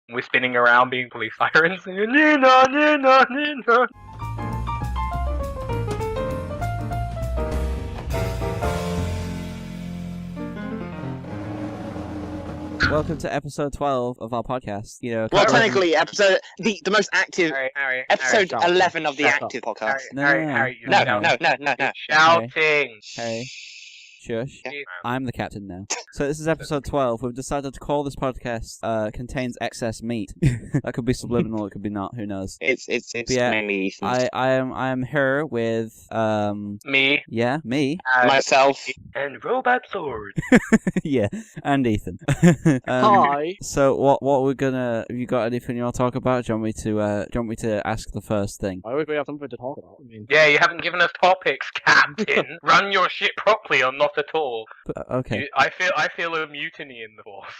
We're spinning around being police sirens. Nina, Nina, Nina. Welcome to episode 12 of our podcast. Well, technically, the most active Harry, episode Harry, 11 of the Shut active podcast. Harry, No. Shouting. Harry, shush. Yeah. I'm the captain now. So this is episode 12. We've decided to call this podcast contains excess meat. That could be subliminal, it could be not, who knows. It's yeah, mainly Ethan's. I am here with Me. Yeah, me. Myself. And Robot Sword. Yeah, and Ethan. Hi. So what we're gonna, have you got anything you want to talk about? Do you want me to ask the first thing? Why would we have something to talk about? Yeah, you haven't given us topics, Captain. Run your shit properly or not at all. Okay. I feel a mutiny in the force.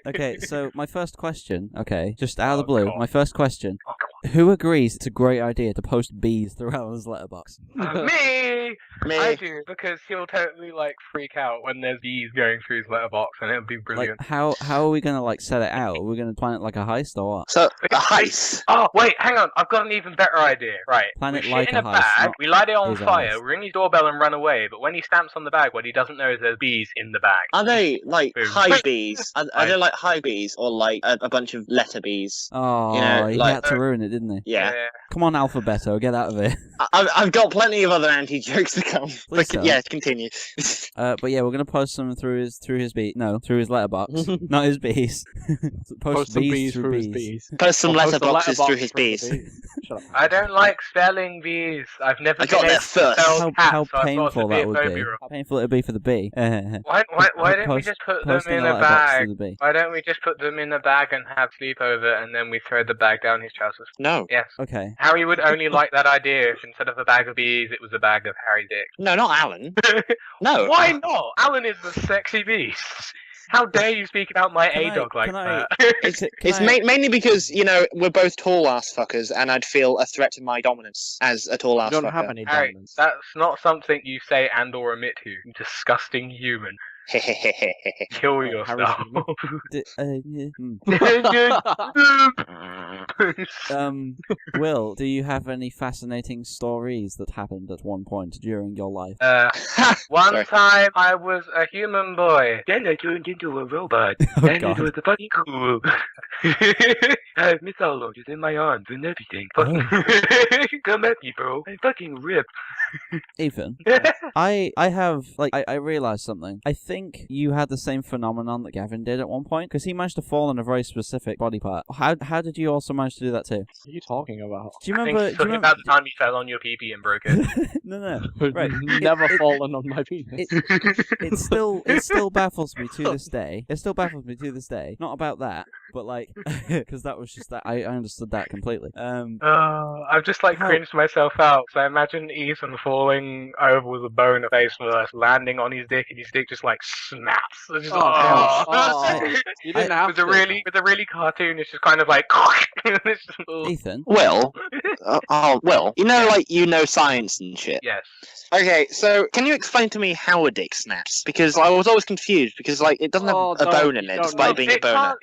Okay, so my first question, just out of the blue, God. my first question. Oh, Who agrees it's a great idea to post bees throughout his letterbox? Me! Me. I do, because he'll totally, freak out when there's bees going through his letterbox, and it'll be brilliant. Like, how are we gonna, set it out? Are we gonna plan it like a heist or what? So, a heist. Oh, wait, hang on. I've got an even better idea. Right. Plan We it shit like in a a heist, bag, not we light it on is a fire, heist. we ring his doorbell and run away, but when he stamps on the bag, what he doesn't know is there's bees in the bag. Are they, Boom. high bees? Are they, high bees, or, a bunch of letter bees? Oh, You know, he like- had to ruin it, didn't he? Yeah. Come on, Alphabeto, get out of it. I've got plenty of other anti-jokes to come. Please don't. Yeah, continue. But yeah, we're gonna post some through his letterbox, not his bees. post some bees through his bees. bees. Post some Or post the letterboxes through letterbox his through the bees. Shut up. I don't like spelling bees. I've never I been got able there to first. spell How cats, so I've got painful that severe would be. phobia of- How painful it would be for the bee. Why don't we just put them Posting in a a letterbox bag? to the bee. Why don't we just put them in a bag and have sleepover, and then we throw the bag down his trousers? No. Yes. Okay. Harry would only like that idea if instead of a bag of bees, it was a bag of Harry Dick. No, not Alan. No. Why not? Alan is the sexy beast. How dare you speak about my Can I- A-dog like can I- that? It's mainly because, we're both tall ass fuckers, and I'd feel a threat to my dominance as a tall ass You fucker. don't have any Harry, diamonds. that's not something you say and or admit to. You disgusting human. Kill yourself. Will, do you have any fascinating stories that happened at one point during your life? One Sorry. time I was a human boy. Then I turned into a robot. Oh, And God. it was fucking cool. I have missile launchers in my arms and everything. Come at me, bro. I fucking rip. Ethan, I realized something. I think you had the same phenomenon that Gavin did at one point, because he managed to fall on a very specific body part. How did you also manage to do that too? What are you talking about? Do you I remember? think talking about the time you fell on your pee-pee and broke it. No. Right. Never fallen on my penis. It still baffles me to this day. It still baffles me to this day. Not about that, but because that was just that. I understood that completely. I've just cringed myself out. So I imagine Ethan falling over with a bone face first, landing on his dick, and his dick just snaps. It's just, You didn't have with to. a really cartoon, it's just kind of it's just, Ethan, Well, science and shit. yes. Okay, so can you explain to me how a dick snaps? Because I was always confused, because it doesn't have a bone in it, despite being a boner.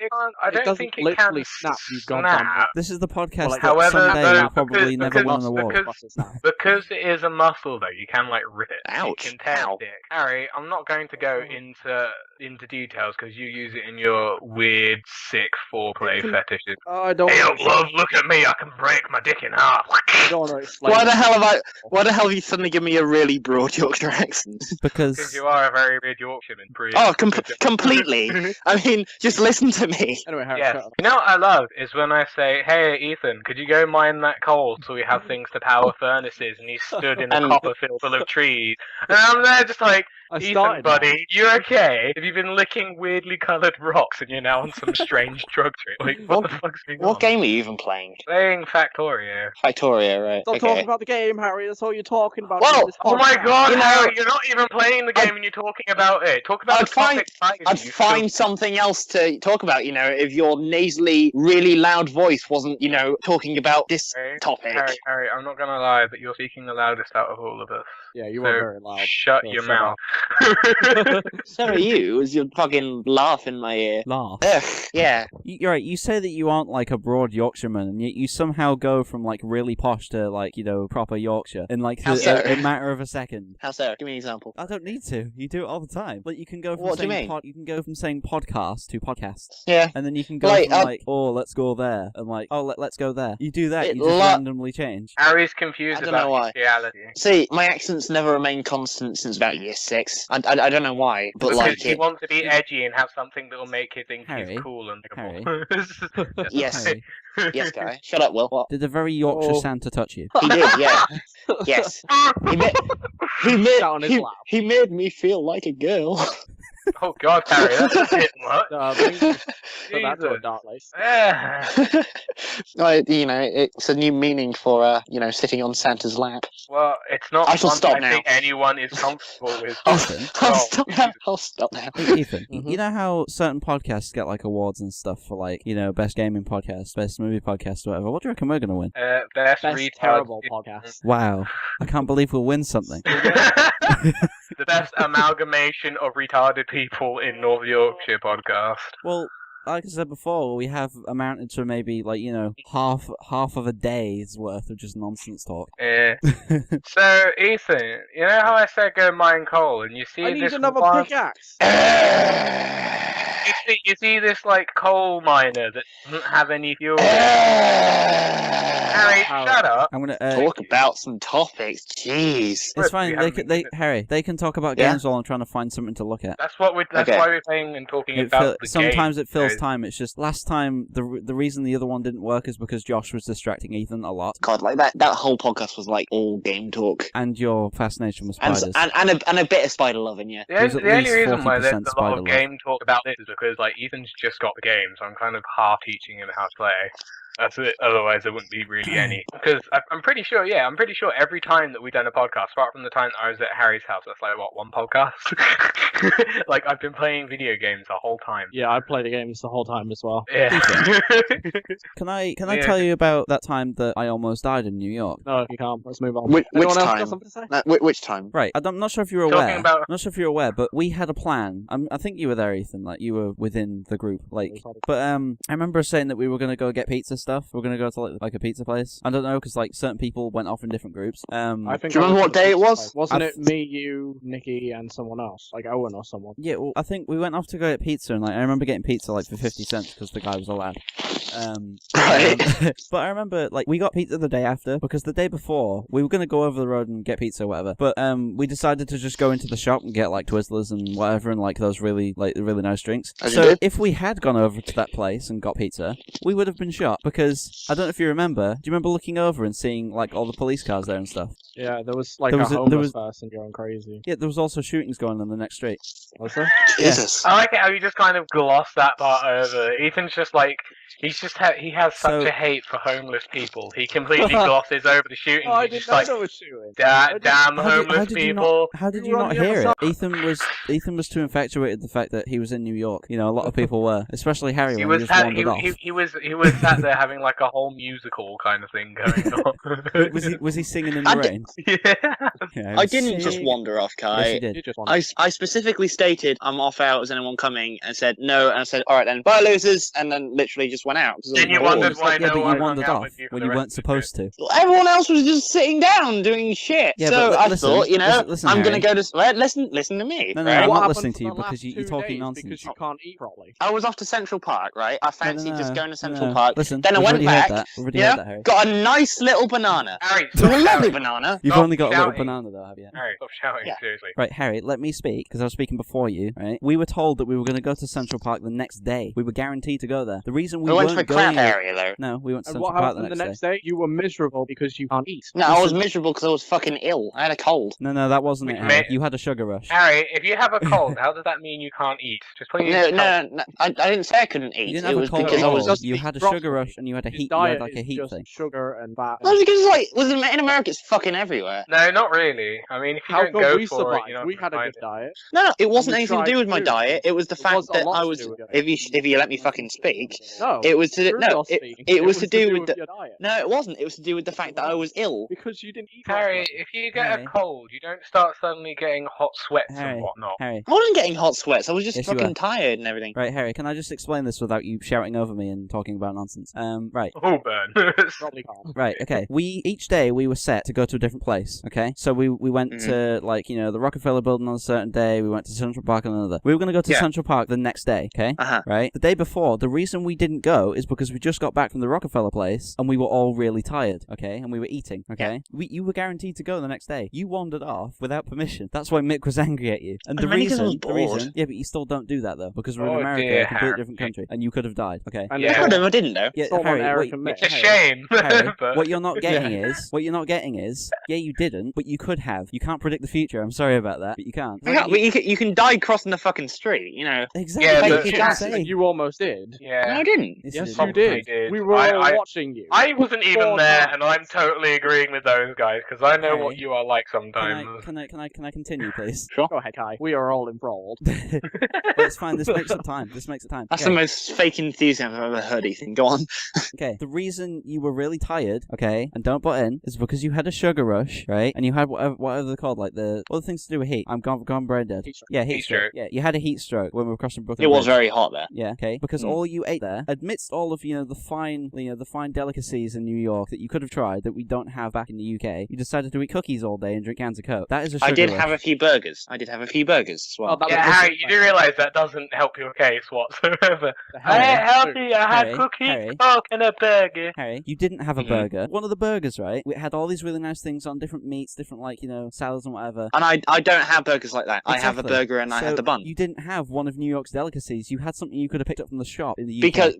I don't doesn't think it literally can snap, you goddamn this is the podcast Well, that however, someday though, will probably because- never win an award. Because it is a muscle, though, you can rip it. Ouch. You can tear Ow. a dick. Harry, I'm not going to go into details because you use it in your weird, sick foreplay fetishes. I don't. Hey, love, look at me! I can break my dick in half. I don't want to explain. Why the hell have you suddenly given me a really broad Yorkshire accent? Because Because you are a very weird Yorkshireman. Completely. I mean, just listen to me. Anyway, Harry, Yes. shut up. You know what I love is when I say, "Hey, Ethan, could you go mine that coal so we have things to power furnaces?" And he's stood in a And- copper field full of trees, and I'm there just I Ethan, started. buddy, you okay? Have you been licking weirdly coloured rocks and you're now on some strange drug trip? What the fuck's going on? What game are you even playing? Playing Factorio. Factoria, right? Stop Okay. talking about the game, Harry. That's all you're talking about. Whoa! in this Oh my podcast. god, You know, Harry, you're not even playing the game and you're talking about it. Talk about I'd the topic. I'd find something else to talk about, if your nasally, really loud voice wasn't, talking about this topic. Harry, I'm not gonna lie, but you're speaking the loudest out of all of us. Yeah, you So, were very loud. Shut So your shut mouth. up. So are you, as you fucking laugh in my ear. Laugh. Ugh, yeah. You're right. You say that you aren't like a broad Yorkshireman, and yet you somehow go from like really posh to like proper Yorkshire in like How so? a matter of a second. How so? Give me an example. I don't need to. You do it all the time. Like you can go from What do you saying mean? you can go from saying podcast to podcast, Yeah. and then you can go Like, from like let's go there, and like let's go there. You do that. It You just lo- randomly change. Harry's confused I don't know about why. reality. See, my accent's never remained constant since about year 6. I don't know why, but Because like he it. wants to be edgy and have something that will make you think Harry? he's cool and Harry? likable. Yes. Harry, Yes, guy. Shut up, Will. What? did the very Yorkshire Oh. Santa touch you? He did, yeah. Yes. He made, Down his lap. he made me feel like a girl. Oh God, Harry, that's a bit much. So that's a dark place. Yeah. It's a new meaning for sitting on Santa's lap. Well, it's not I shall one stop I now. think anyone is comfortable with. Ethan? I'll stop now. Hey, Ethan, Mhm. you know how certain podcasts get like awards and stuff for like best gaming podcast, best movie podcast, whatever. What do you reckon we're gonna win? Best Best retard. terrible podcast. Wow, I can't believe we'll win something. The best amalgamation of retarded people in North Yorkshire podcast. Well, like I said before, we have amounted to maybe like half of a day's worth of just nonsense talk. Yeah. So, Ethan, you know how I said go mine coal, and you see I need this another one... pickaxe. You see this like coal miner that doesn't have any fuel. Harry, shut up. I'm gonna Talk about some topics. Jeez. It's fine. We They haven't can, been- Harry, they can talk about Yeah? games while I'm trying to find something to look at. That's what we. That's Okay. why we're playing and talking It about the sometimes game. it fills time. It's just last time the reason the other one didn't work is because Josh was distracting Ethan a lot, God, like that whole podcast was like all game talk. and your fascination with And, spiders. and a bit of spider loving, yeah. The, There's only- at the only least reason why there's 40% a lot spider of love. game talk about this is because like Ethan's just got the game, so I'm kind of half teaching him how to play. That's it. Otherwise, there wouldn't be really any. Because I'm pretty sure. Yeah, I'm pretty sure every time that we've done a podcast, apart from the time that I was at Harry's house, that's like what, one podcast. Like I've been playing video games the whole time. Yeah, I played the games the whole time as well. Yeah. Can I Yeah. tell you about that time that I almost died in New York? No, if you can't, let's move on. Which Anyone else time? got something to say? Which time? Right, I'm not sure if you're Talking aware. about- I'm not sure if you're aware, but we had a plan. I think you were there, Ethan. Like you were within the group. Like, but I remember saying that we were gonna go get pizza stuff. We were gonna go to like a pizza place. I don't know because like certain people went off in different groups. I think Do you remember what day it was? Wasn't I it me, you, Nikki, and someone else? Like Owen or someone? Yeah, well, I think we went off to go get pizza, and like I remember getting pizza like for 50 cents because the guy was allowed. Right. But I remember like we got pizza the day after because the day before we were gonna go over the road and get pizza or whatever. But we decided to just go into the shop and get like Twizzlers and whatever and like those really nice drinks. As you So did. if we had gone over to that place and got pizza, we would have been shot because I don't know if you remember. Do you remember looking over and seeing like all the police cars there and stuff? Yeah, there was like There a was a- there homeless was- person going crazy. Yeah, there was also shootings going on the next street. Was there? Jesus. I like it how you just kind of gloss that part over. Ethan's just like he has such So- a hate for homeless people. He completely glosses over the shooting. Oh, I He's didn't just know like, there was shooting. damn How homeless did you people. How did You you were not on the other hear side. it? Ethan was too infatuated with the fact that he was in New York. You know, a lot of people were, especially Harry He when was he just wandered off. he was sat there having like a whole musical kind of thing going on. Was he singing in I the did- rain? Yeah. Yeah, I didn't just sing- wander off, Yes, Kai. you did. You just wanted- I specifically stated I'm off out. Is anyone coming? And said no. And I said all right then, bye losers. And then literally just went out. 'cause I was Then you bored. wondered why Yeah, no but one you wandered hung out off with you for when the you rest weren't of the supposed to. Everyone else was just sitting down doing shit. Yeah, so but I listen, thought, listen, I'm Harry. gonna go to right, listen to me. No, no, right? I'm What not happened listening for to you the because last you're 2 talking days nonsense. Because you can't eat properly. I was off to Central Park, right? I fancied No, just going to Central no. Park. Listen, Then I we've went already back. heard that. We've already Yeah, heard that, Harry. got a nice little banana. Harry, It was a lovely Harry, banana. You've Stop only got a little shouting. banana though, have you? Harry, stop shouting, Yeah. seriously. Right, Harry, let me speak, because I was speaking before you, right? We were told that we were going to go to Central Park the next day. We were guaranteed to go there. The reason we We went to a weren't crap going... area though. No, we went to And Central what Park happened the next day? You were miserable because you can't eat. No, I was Listen. miserable because I was fucking ill. I had a cold. No, that wasn't it, Which Harry. may- You had a sugar rush. Harry, if you have a cold, how does that mean you can't eat? Just please. No, tell- I didn't say I couldn't You eat. didn't It have a was cold because at I all. was just You eat had a broccoli. sugar rush, and you had a His heat. You had diet like a is heat just thing. sugar and fat. Well, because like, in America, it's fucking everywhere. No, not really. I mean, if you How don't come go we for survived? it, you're not We gonna had a find good it. diet. No, it wasn't we anything to tried do with my food. diet. It was the It fact was a that lot I to was. do with your If diet. you let me fucking speak, No, it was to screw no. your It, speaking. it was to do with the. your diet. No, it wasn't. It was to do with the fact that I was ill. Because you didn't eat Harry, properly. if you get Harry. a cold, you don't start suddenly getting hot sweats Harry, and whatnot. Harry. I wasn't getting hot sweats. I was just Yes, you fucking were. tired and everything. Right, Harry, can I just explain this without you shouting over me and talking about nonsense? Right. Oh, burn. Probably can't. Right, okay. Each day we were set to go to a different place, okay? So we went to, like, you know, the Rockefeller building on a certain day, we went to Central Park on another. We were going to go to Yeah. Central Park the next day, okay? Uh-huh. Right? The day before, the reason we didn't go is because we just got back from the Rockefeller place and we were all really tired, okay? And we were eating, okay? You were guaranteed to go the next day. You wandered off without permission. That's why Mick was angry at you. And Only 'cause I was bored. yeah, but you still don't do that though, because we're in Oh, America, dear, a completely Harry. different country, and you could have died, okay? And Yeah. I didn't though. Yeah, Someone Harry, Eric wait, and wait, Mick. It's a Harry. shame. Harry, but what you're not getting is, yeah, you didn't, but you could have. You can't predict the future. I'm sorry about that, but you can't. Yeah, but you can die crossing the fucking street, you know. Exactly. Yeah, what but- I'm you trying to can't- say. You almost did. yeah. No, I didn't. Yes, Yes, you you probably did. did. We were all I- watching you. I wasn't even Four there, times. and I'm totally agreeing with those guys because I know what Harry, you are like Can sometimes. I continue, please? Sure. Go ahead, Kai. We are all enthralled. Well, it's fine. This makes up time. That's Okay. the most fake enthusiasm I've ever heard, Ethan. Go on. Okay, the reason you were really tired, okay, and don't butt in, is because you had a sugar rush, right? And you had whatever they're called, like the other things to do with heat. I'm gone brain dead. Heat stroke. Yeah, heat Heat stroke. stroke. Yeah, you had a heat stroke when we were crossing Brooklyn It was Bridge. very hot there. Yeah, okay. Because Mm. all you ate there, amidst all of the fine delicacies in New York that you could have tried that we don't have back in the UK, you decided to eat cookies all day and drink cans of Coke. That is a sugar I did rush. have a few burgers. as well. Oh, that Yeah, was Harry, you do realise that doesn't help your case whatsoever. The I hell? ain't healthy. I had Harry, cookies, Harry. Coke, and a burger. Harry, you didn't have a Mhm. burger. One of the burgers, right? We had all these really nice things on different meats, different salads and whatever. And I don't have burgers like that. I have a Exactly. burger and I So have the bun. You didn't have one of New York's delicacies. You had something you could have picked up from the shop in the UK.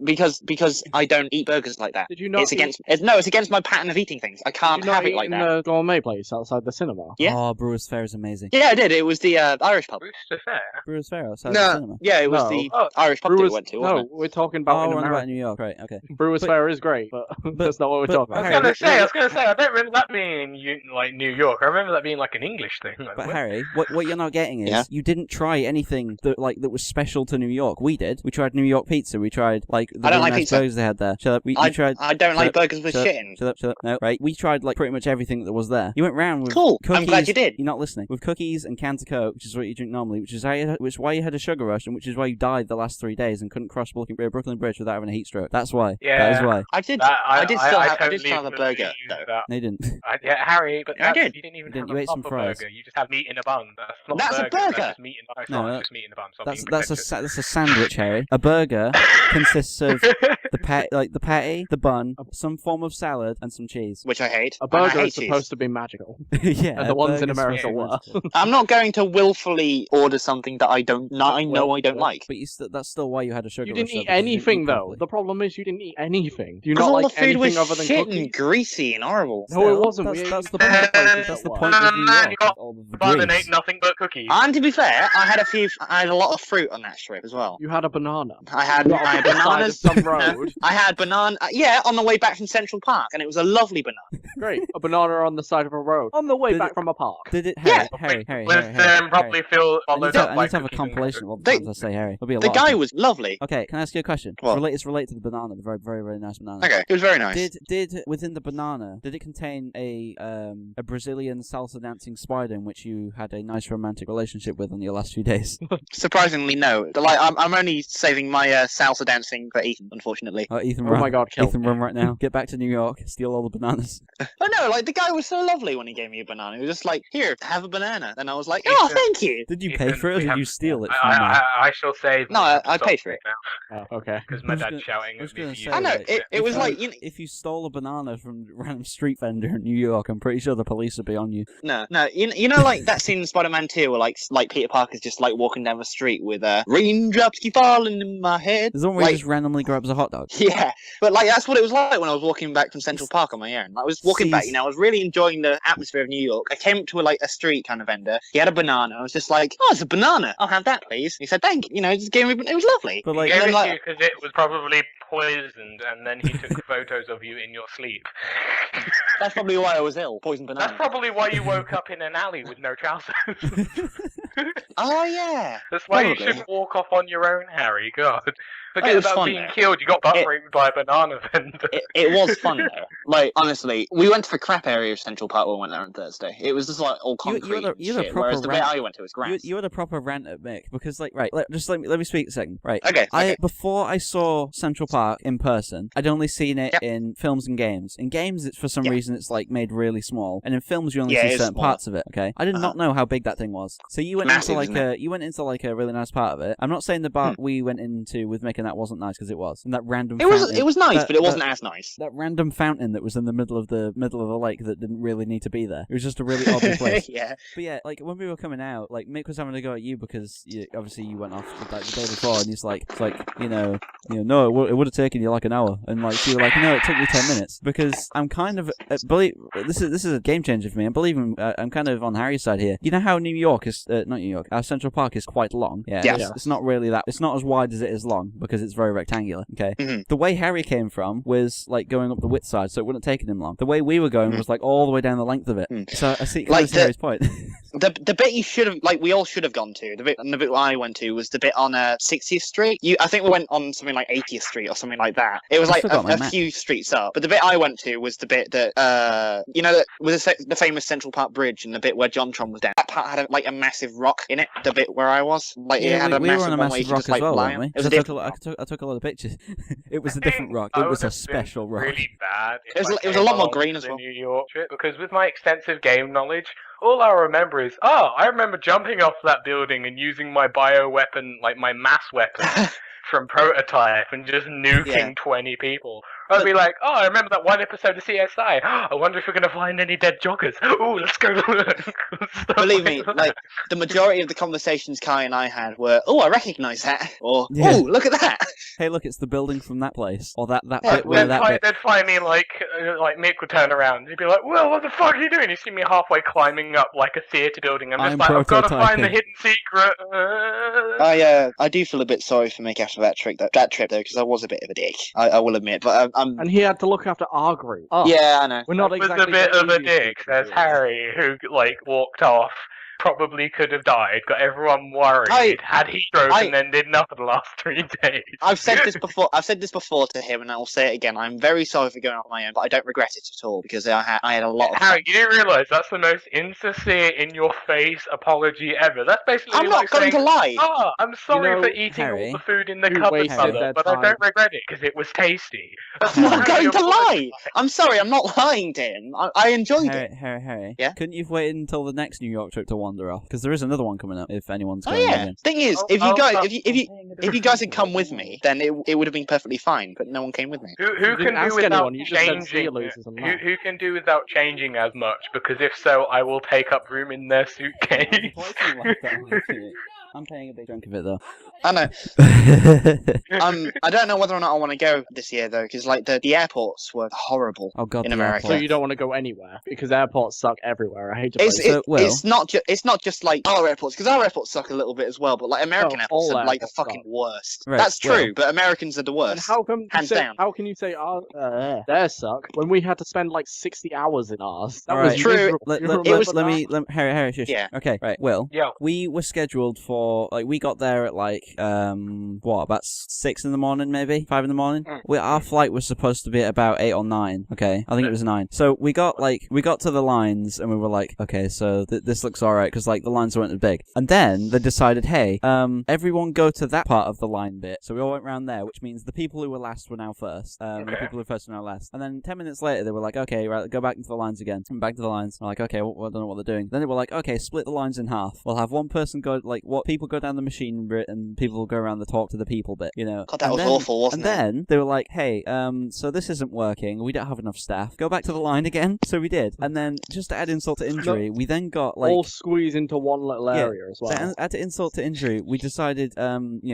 Because I don't eat burgers like that. Did you not It's against my pattern of eating things. I Did can't you not have it eat like in that. the gourmet place outside the cinema? Yeah. Oh, Brewers Fair is amazing. Yeah, I did. It was the Irish pub. Brewster Fair. Brewers Fair outside the cinema. Yeah, it was No. the Oh, Irish pub that we Brewers, went to, wasn't no, we're talking about Oh, in we're on about America. New York, right? Okay. Brewers But- Fair is great, but that's not what we're but- talking I was about. Harry, gonna say, I don't remember that being like New York. I remember that being like an English thing. Like, But what? Harry, what you're not getting is Yeah. you didn't try anything that was special to New York. We did. We tried New York pizza. We tried the I don't really like nice pizza. burgers they had there. Shut up. We I tried. I don't like shut up, burgers with shut shit up, in. Shut up. No, right. We tried pretty much everything that was there. You went round with Cool. cookies. I'm glad you did. You're not listening. With cookies and cans of Coke, which is what you drink normally, which is why you had a sugar rush, and which is why you died the last 3 days and couldn't cross Brooklyn Bridge without having a heat stroke. That's why. Yeah. That is why. I did. I did still have totally a burger believe though. that. They didn't. Yeah, Harry, but I did. you didn't even You didn't. have You a ate some proper fries. burger. You just have meat in a bun. That's not That's a burger. burger. That's just meat in a bun. No, It's just meat in a bun. Stop That's being that's a sandwich, Harry. A burger consists of the patty, the bun, some form of salad, and some cheese. Which I hate. A And I burger hate is cheese. supposed to be magical. Yeah, And the ones in burger's America supposed to be were. magical. I'm not going to willfully order something that I don't know I don't like. But that's still why you had a sugar You rush. didn't though, eat because you didn't anything, eat though. properly. The problem is you didn't eat anything. Do you Because not all like the food was anything other than shit cookies? and greasy and horrible. No, it wasn't. That's, We that's ate the point. places That's the that point were. of New Man, York. you got is all the bun and grease. ate nothing but cookies. And to be fair, I had a lot of fruit on that trip as well. You had a banana. I had Not on the side of bananas. some road. I had banana. Yeah, on the way back from Central Park, and it was a lovely banana. Great. A banana on the side of a road. On the way Did back it- from a park. Did it? Yeah. Harry. Wisdom probably feel I need followed to, up I by need to have a cookies and compilation of all the They- times I say Harry. There'll be a The lot. of guy them. was lovely. Okay, can I ask you a question? What? It's related to the banana, the very, very, very nice banana. Okay, it was very nice. Did within the banana, did it contain a Brazilian salsa dancing spider in which you had a nice romantic relationship with on your last few days? Surprisingly, no. Like, I'm only saving my salsa dancing for Ethan, unfortunately. Oh, Ethan, Oh run. my God, kill Ethan, me. run right now. Get back to New York. Steal all the bananas. But no, like the guy was so lovely when he gave me a banana. He was just like, "Here, have a banana," and I was like, "Oh, Ethan- thank you." Did you Ethan, pay for it, or we did have- you steal it from I shall say. No, I paid for it. now Oh, okay. because my I was dad's gonna- shouting I was at me. gonna for say, using I know, it. it was If like, you- if you stole a banana from a random street vendor in New York, I'm pretty sure the police would be on you. no, you know, like that scene in Spider-Man 2 where like Peter Parker's just like walking down the street with raindrops keep falling in my head. There's one where he Like, just randomly grabs a hot dog. Yeah, but like that's what it was like when I was walking back from Central Park on my own. I was walking back, I was really enjoying the atmosphere of New York. I came up to a street kind of vendor. He had a banana. I was just like, "Oh, it's a banana. I'll have that, please." He said, "Thank you." Just gave me. It was lovely. But He gave it to you because it was probably poisoned, and then he took photos of you in your sleep. That's probably why I was ill. Poison banana. That's probably why you woke up in an alley with no trousers. Oh yeah. That's why you Probably. shouldn't walk off on your own, Harry. God. It Forget was about fun, being though. killed. You got butt raped by a banana vendor. It was fun though. Like honestly, we went to the crap area of Central Park when we went there on Thursday. It was just like all concrete and shit. Whereas the bit I went to was grass. You had a proper rant at Mick because, like, right, let me speak a second. Right. Okay. Before I saw Central Park in person, I'd only seen it in films and games. In games, it's for some reason it's like made really small, and in films you only see certain parts of it. Okay, I did not know how big that thing was. So you went into like a really nice part of it. I'm not saying the part we went into with Mick and that wasn't nice because it was, and that random. It was nice, but it wasn't as nice. That random fountain that was in the middle of the lake that didn't really need to be there. It was just a really odd place. Yeah. But yeah, like when we were coming out, like Mick was having to go at you because obviously you went off like the day before, and he's like, no, it would have taken you like an hour, and like you were like, no, it took me 10 minutes because I'm kind of this is a game changer for me. I'm kind of on Harry's side here. You know how New York is not New York, our Central Park is quite long. Yeah. It's not really that. It's not as wide as it is long because it's very rectangular. Okay. Mm-hmm. The way Harry came from was like going up the width side, so it wouldn't have taken him long. The way we were going was like all the way down the length of it. So I see Harry's point. The bit you should have, we all should have gone to. The bit I went to was the bit on 60th Street. I think we went on something like 80th Street or something like that. It was like a few streets up. But the bit I went to was the bit that that was the famous Central Park Bridge, and the bit where JonTron was down. That part had a massive rock in it. The bit where I was, it had a massive one where you could just lie on. It was I took a lot of pictures. It was a different rock. It was a special rock. Really bad. It was a lot more green as well. New York trip, because with my extensive game knowledge, all I remember is, I remember jumping off that building and using my bioweapon, like my mass weapon from Prototype, and just nuking 20 people. I'd be like, I remember that one episode of CSI. I wonder if we're going to find any dead joggers. Oh, let's go look. Believe me, like, the majority of the conversations Kai and I had were, I recognise that. Or, look at that. Hey, look, it's the building from that place. Or that bit where They'd find me, like Mick would turn around. He'd be like, well, what the fuck are you doing? You see me halfway climbing up, like, a theatre building. I'm just like, I've got to find the hidden secret. I do feel a bit sorry for Mick after that trip, though, because I was a bit of a dick. I will admit, but and he had to look after our group. Oh. Yeah, I know. We're not was exactly a bit of a dick. There's Harry, who, walked off. Probably could have died, got everyone worried, had heat stroke, and then did nothing the last 3 days. I've said this before to him, and I will say it again. I'm very sorry for going off my own, but I don't regret it at all because I had a lot of. Harry, you didn't realise that's the most insincere, in-your-face apology ever. That's basically. I'm not going to lie. I'm sorry for eating all the food in the cupboard, but I don't regret it because it was tasty. I'm not going to lie. I'm sorry, I'm not lying to him. I enjoyed it. Harry. Yeah. Couldn't you have waited until the next New York trip to wander off? Because there is another one coming up. If anyone's going again. Thing is, if you guys had come with me, then it would have been perfectly fine. But no one came with me. Who can do without changing? Who can do without changing as much? Because if so, I will take up room in their suitcase. I'm paying a big chunk of it though. I know. I don't know whether or not I want to go this year though, because the airports were horrible in America. So you don't want to go anywhere because airports suck everywhere. I hate to. It's not just like our airports, because our airports suck a little bit as well. But like American airports are like the fucking worst. Right, that's true, but Americans are the worst. And how come? How can you say theirs suck when we had to spend like 60 hours in ours? That was true. Let me Harry. Shush. Yeah. Okay. Right. Will. Yeah. We were scheduled for we got there at like about 6 in the morning, maybe 5 in the morning. Our flight was supposed to be at about 8 or 9. Okay, I think it was 9. So we got to the lines and we were like, okay, so this looks alright because like the lines weren't as big. And then they decided, hey, everyone go to that part of the line bit. So we all went round there, which means the people who were last were now first. The people who were first were now last. And then 10 minutes later, they were like, okay, right, go back into the lines again. And back to the lines. I'm like, okay, I don't know what they're doing. Then they were like, okay, split the lines in half. We'll have one person go, like, what people people go down the machine bit and people will go around the talk to the people bit, you know. God, that was awful, wasn't it? And then they were like, hey, so this isn't working. We don't have enough staff. Go back to the line again. So we did. And then just to add insult to injury, we then got like... all squeezed into one little area as well. So add to insult to injury, we decided, we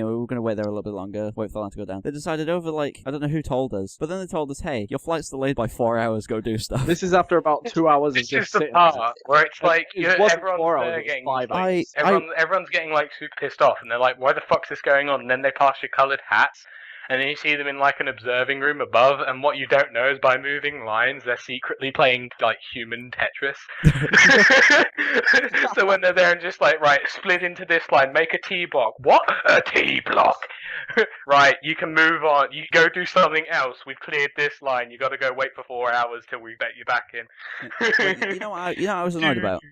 were going to wait there a little bit longer, wait for the line to go down. They decided over like, I don't know who told us, but then they told us, hey, your flight's delayed by 4 hours, go do stuff. This is after about 2 hours of just sitting. Part where it's like, everyone's 4 hours, getting 5 hours. Everyone's getting like super pissed off, and they're like, why the fuck's this going on? And then they pass your coloured hats, and then you see them in like an observing room above, and what you don't know is by moving lines, they're secretly playing like human Tetris. So when they're there and just like, right, split into this line, make a T block. What? A T block? Right, you can move on. You go do something else. We've cleared this line. You got to go wait for 4 hours till we bet you back in. You know what I was annoyed about?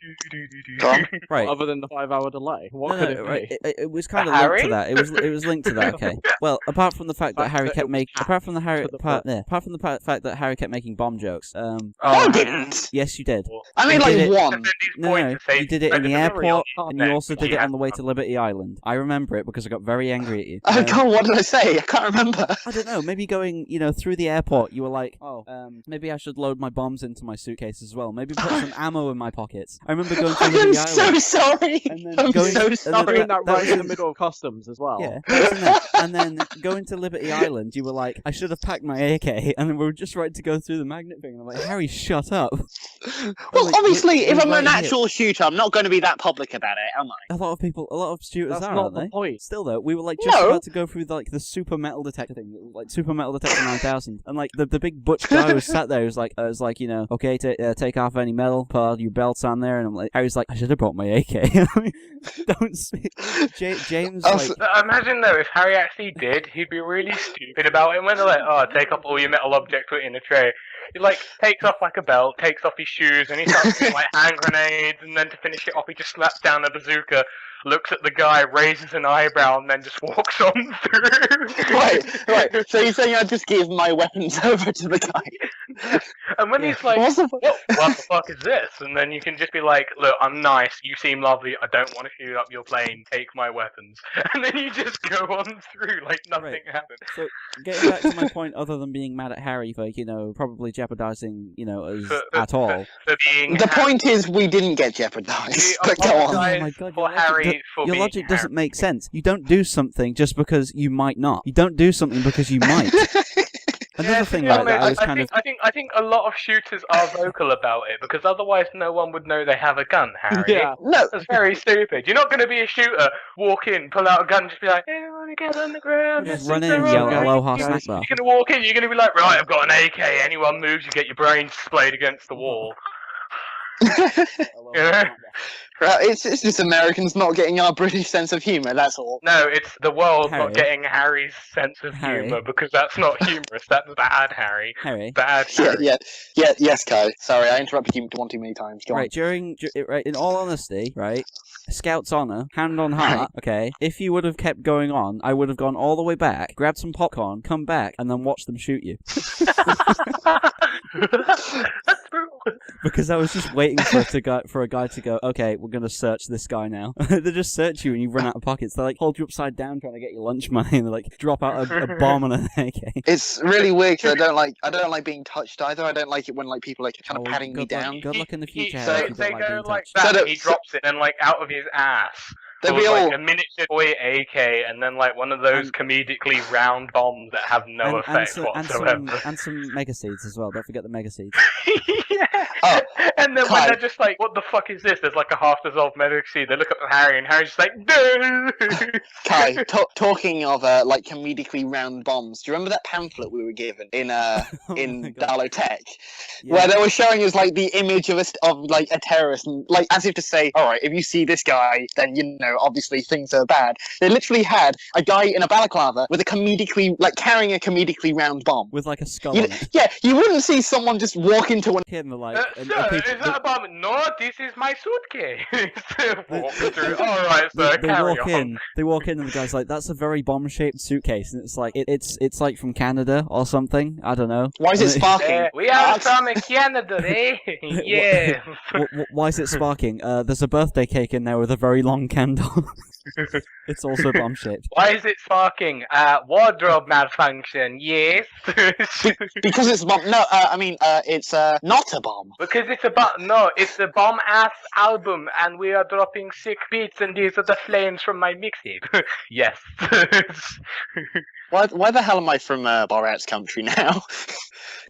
Right. Other than the 5 hour delay, what could it be? Right. It was kind of linked to that. It was linked to that. Okay. Well, apart from the fact that Harry kept making, apart from the fact that Harry kept making bomb jokes. I didn't. Yes, you did. I mean, like one. No, you did it in the airport, and you also did it on the way to Liberty Island. I remember it because I got very angry at you. Oh God, what did I say? I can't remember. I don't know. Maybe going, through the airport, you were like, maybe I should load my bombs into my suitcase as well. Maybe put some ammo in my pockets. I remember going to Liberty Island. I'm so sorry. I'm so sorry. Doing that right in the middle of customs as well. Yeah. And then going to Liberty Island, you were like, I should have packed my AK, and then we were just ready to go through the magnet thing. And I'm like, Harry, shut up. Well, like, obviously, if I'm an actual shooter, I'm not going to be that public about it, am I? A lot of shooters That's are, not aren't the they? point. Still though, we were like just about to go through the super metal detector thing, like super metal detector 9000, and like the big butch guy was sat there, was like, okay, take off any metal, put all your belts on there, and I'm like, Harry's like, I should have brought my AK. Don't speak. James. Like, imagine though, if Harry actually did, he'd be really stupid about it. When they're like, take up all your metal objects, put it in a tray. He like takes off like a belt, takes off his shoes, and he starts doing like hand grenades, and then to finish it off, he just slaps down a bazooka, looks at the guy, raises an eyebrow, and then just walks on through. Right. So you're saying I'd just give my weapons over to the guy? And when he's like, what the fuck is this? And then you can just be like, look, I'm nice, you seem lovely, I don't want to shoot up your plane, take my weapons. And then you just go on through like nothing happened. So, getting back to my point, other than being mad at Harry for, probably jeopardizing, us at all. The point is, we didn't get jeopardized. But go on. Oh my God, for Harry, your logic doesn't make sense. You don't do something just because you might not. You don't do something because you might. Another thing like that, I think a lot of shooters are vocal about it, because otherwise no one would know they have a gun, Harry. Yeah. No. That's very stupid. You're not going to be a shooter, walk in, pull out a gun, and just be like, hey, I want to get on the ground. Just run in and yell, aloha, snack bar. You're going to walk in, you're going to be like, right, I've got an AK, anyone moves, you get your brains splayed against the wall. Right, it's just Americans not getting our British sense of humour, that's all. No, it's the world Harry. not getting Harry's sense of humour, because that's not humorous, that's bad, Harry. Harry. Bad Harry. Yes, Kai. Sorry, I interrupted you one too many times. Go on. In all honesty, right, Scout's honour, hand on heart, okay, if you would have kept going on, I would have gone all the way back, grabbed some popcorn, come back, and then watched them shoot you. That's brutal. Because I was just waiting for a guy to go, okay, we're going to search this guy now. They just search you and you run out of pockets. They like hold you upside down trying to get your lunch money, and they like drop out a bomb and an AK. It's really weird because I don't like being touched either. I don't like it when like people like kind of patting me down. Good luck in the future. They go like that, and he drops it, and like out of his ass. They'll Or be like all... a miniature toy AK, and then like one of those comedically round bombs that have no effect whatsoever. And some mega seeds as well. Don't forget the mega seeds. Yeah. Oh, and then Kai. when they're just like, what the fuck is this? There's like a half-dissolved mega seed. They look up at Harry, and Harry's just like, no! Kai, talking of like comedically round bombs, do you remember that pamphlet we were given in Dalo Tech, where they were showing us like the image of like a terrorist, and like as if to say, all right, if you see this guy, then obviously things are bad. They literally had a guy in a balaclava with carrying a comedically round bomb with like a skull on it. Yeah, you wouldn't see someone just walk into one. Kid and like, sir, is that a bomb? No, this is my suitcase. Walk through. All right, sir, carry on. They walk in and the guy's like, that's a very bomb-shaped suitcase, and it's like it's like from Canada or something. I don't know. Why is it sparking? We are from Canada, eh? Yeah. Why is it sparking? There's a birthday cake in there with a very long candle. handle. It's also bomb-shaped. Why is it sparking? Wardrobe malfunction, yes. Because it's a bomb. No, it's not a bomb. Because it's it's a bomb-ass album, and we are dropping sick beats, and these are the flames from my mixtape. Yes. Why the hell am I from Borat's country now?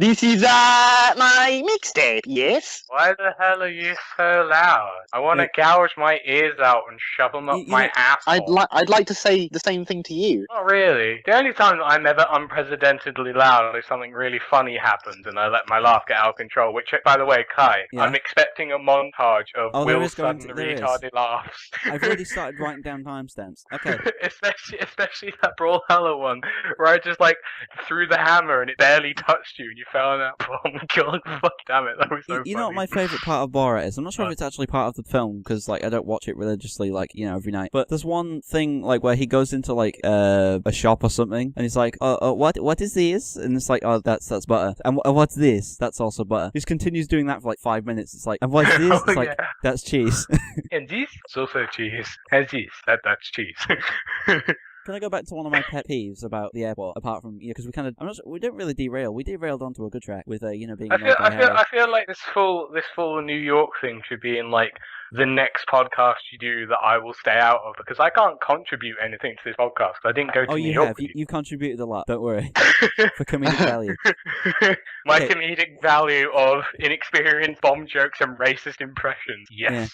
This is my mixtape, yes? Why the hell are you so loud? I want to gouge my ears out and shove them up my asshole. I'd like to say the same thing to you. Not really. The only time that I'm ever unprecedentedly loud is something really funny happens and I let my laugh get out of control, which, by the way, Kai, I'm expecting a montage of Will's sudden retarded laughs. I've already started writing down timestamps. Okay. especially that Brawlhalla one, where I just, threw the hammer and it barely touched you and you fell on that. Oh my god, fuck damn it, that was so funny. You know what my favourite part of Borat is? I'm not sure if it's actually part of the film, because, I don't watch it religiously, every night. But there's one thing, where he goes into, a shop or something, and he's like, what is this? And it's like, oh, that's butter. And what's this? That's also butter. He just continues doing that for, 5 minutes. It's like, and what's this? It's like, that's cheese. And this? It's also cheese. And this? That's cheese. Can I go back to one of my pet peeves about the airport? Apart from, because we didn't really derail. We derailed onto a good track with, being. I feel like this full New York thing should be in the next podcast you do that I will stay out of, because I can't contribute anything to this podcast. I didn't go to New York. Oh, you have. You contributed a lot. Don't worry. For comedic value. My comedic value of inexperienced bomb jokes and racist impressions. Yes. Yeah.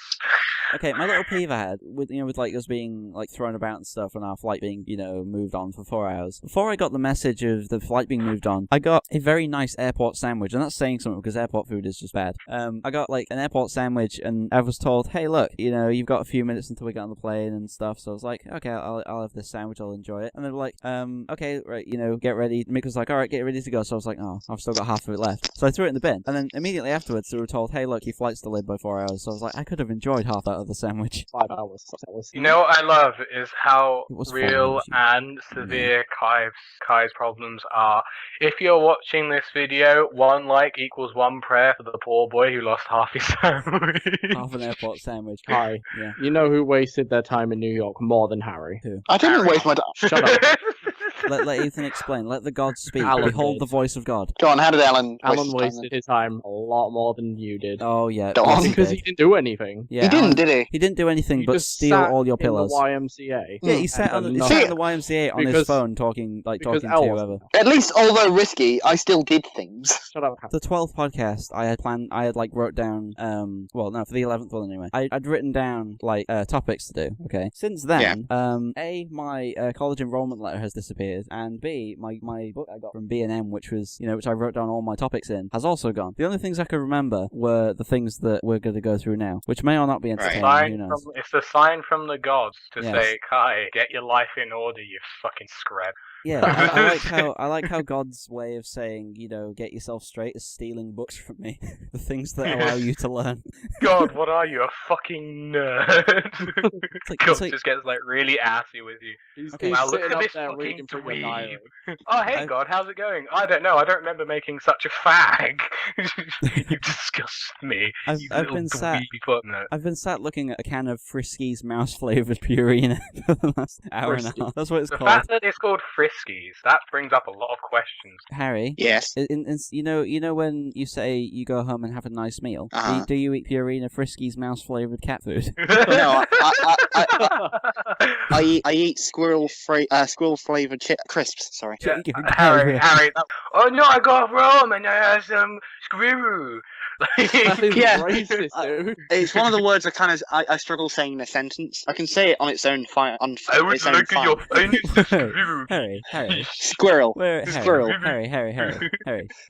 Okay, my little peeve I had with us being thrown about and stuff, and our flight being moved on for 4 hours. Before I got the message of the flight being moved on, I got a very nice airport sandwich, and that's saying something because airport food is just bad. I got an airport sandwich, and I was told, hey, look, you've got a few minutes until we get on the plane and stuff. So I was like, okay, I'll have this sandwich, I'll enjoy it. And they were like, okay, right, get ready. Mick was like, all right, get ready to go. So I was like, oh, I've still got half of it left. So I threw it in the bin, and then immediately afterwards, we were told, hey, look, your flight's delayed by 4 hours. So I was like, I could have enjoyed half that other sandwich. 5 hours. You know what I love is how real and severe Kai's problems are. If you're watching this video, 1 like equals 1 prayer for the poor boy who lost half his sandwich. Half an airport sandwich. Kai, yeah. You know who wasted their time in New York more than Harry? Who? I didn't waste my time. Shut up. Let Ethan explain. Let the gods speak. Alan Behold did. the voice of God. Go on, how did Alan Wasted his time a lot more than you did. Oh, yeah. Go on. Because he didn't do anything. Yeah, he didn't, did he? He didn't do anything He but just steal sat all your in pillows. the YMCA. Yeah, he sat in the YMCA on his phone talking to whoever. At least, although risky, I still did things. Shut up. The 12th podcast, I had wrote down, for the 11th one anyway, I'd written down, topics to do, okay? Since then, A, my college enrollment letter has disappeared, and B, my book I got from B&M, which was, which I wrote down all my topics in, has also gone. The only things I could remember were the things that we're going to go through now, which may or not be entertaining, who knows? It's a sign from the gods to say, Kai, get your life in order, you fucking scrap. Yeah, I like how God's way of saying, get yourself straight is stealing books from me. The things that allow you to learn. God, what are you, a fucking nerd? God just gets really assy with you. He's wow, look sitting at up this there fucking reading from your diary. Oh, hey God, how's it going? I don't know, I don't remember making such a fag. You disgust me. I've been sat looking at a can of Friskies mouse-flavoured Purina for the last hour and a half. That's what it's called. The fact that it's called Friskies, that brings up a lot of questions. Harry? Yes? You know when you say you go home and have a nice meal? Uh-huh. Do you eat Purina Friskies mouse-flavoured cat food? No, I eat squirrel-flavoured crisps, sorry. Yeah, Harry. Oh no, I got home and I had some squirrel. That is Yeah. racist, dude. It's one of the words I struggle saying in a sentence. I can say it on its own fire. I would look at your phone. Harry. Squirrel. Squirrel. Harry.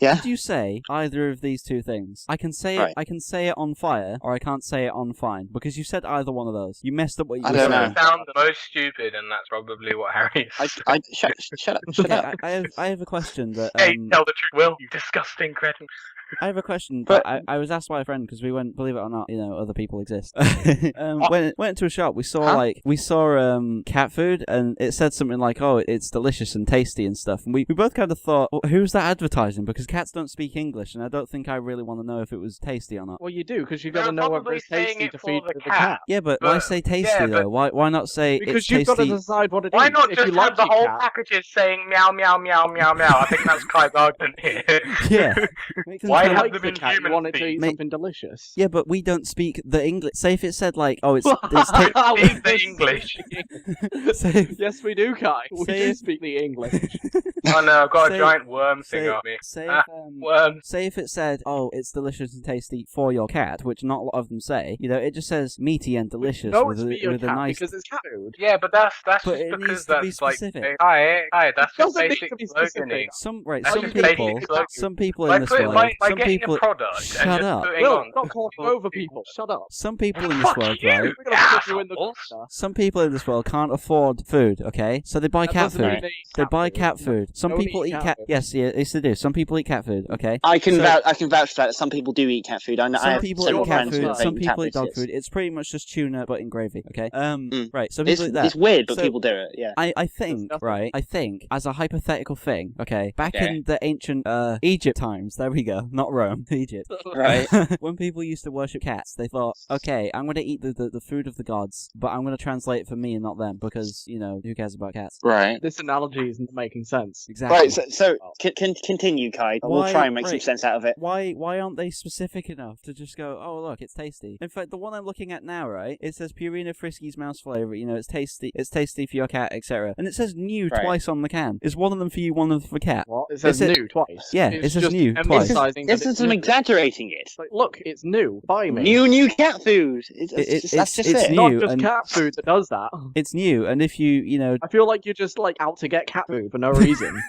Yeah? Did you say either of these two things? I can say Right. it. I can say it on fire, or I can't say it on fine, because you said either one of those. You messed up what you I were don't saying. know. You sound the most stupid, and that's probably what Harry is. Shut up. Okay, I have a question that. Hey, tell the truth, Will. You disgusting cretin. I have a question. But- I was asked by a friend because we went, believe it or not, other people exist. Went to a shop. We saw cat food, and it said something like, "Oh, it's delicious and tasty and stuff." And we both kind of thought, well, "Who's that advertising?" Because cats don't speak English, and I don't think I really want to know if it was tasty or not. Well, you do, because you've got to They're know whether probably it's tasty saying to it for feed the to the cat. cat. Yeah, but why say tasty though? Why not say Because it's you've got to tasty? decide what it is. Why not If just you like have the your whole cat, packages saying meow meow meow meow meow? I think that's Kai's argument here. Yeah. Make them Why tell- have like them the in cat, you human want it to speak? eat something delicious. Yeah, but we don't speak the English. Say if it said like, "Oh, it's Speak the English. say, Yes, we do, Kai. We Say do if- speak the English. Oh no, I've got Say- a giant worm thing say, on me. say, Ah, if, worms. say if it said, "Oh, it's delicious and tasty for your cat," which not a lot of them say. It just says meaty and delicious No, with it's for a, your with a cat nice. because it's cat food. Yeah, but that's But just it because needs to be that's like specific. Hi, that's just Doesn't need basic to be sloganing. specific. Some That's some just people, basic sloganing. some people in By this put- world, by some getting people. a product Shut and just up. putting Will, on. stop talking over people. Shut up. Some people in this Fuck world, you! right? We're gonna put you in the Assholes. corner. Some people in this world can't afford food. Okay, so they buy That cat doesn't food. mean they eat They buy cat food. Some Don't people eat eat cat cat. food. Yes, they do. Some people eat cat food. Okay. I can So- vouch for that. Some people do eat cat food. I know. I Some have people several eat cat friends who food. have Some eaten cat people eat dog yes. food. It's pretty much just tuna, but in gravy. Okay. Mm. Right. So people eat that. It's weird, but So- people do it. Yeah. I think, Disgusting. right, I think, as a hypothetical thing, okay, back Okay. in the ancient Egypt times, there we go, not Rome, Egypt. Right. When people used to worship cats, they thought, okay, I'm going to eat the food of the gods, but I'm going to translate it for me and not them, because, who cares about cats? Right. This analogy isn't making sense. Exactly. Right. So continue, Kai. We'll Why- try and make some right. sense out of it. Why aren't they specific enough to just go, oh look, it's tasty? In fact, the one I'm looking at now, right, it says Purina Friskies mouse flavor. It's tasty for your cat, etc. And it says new Right. twice on the can. Is one of them for you, one of them for cat? What? It says Is it- new twice. Yeah, It's it says just new twice. emphasizing that This it's is some new. exaggerating it. Like, look, it's new. Buy me. New cat food. That's just it's it. new. Not just and- cat food that does that. It's new, and if you I feel like you're just like out to get cat food for no reason.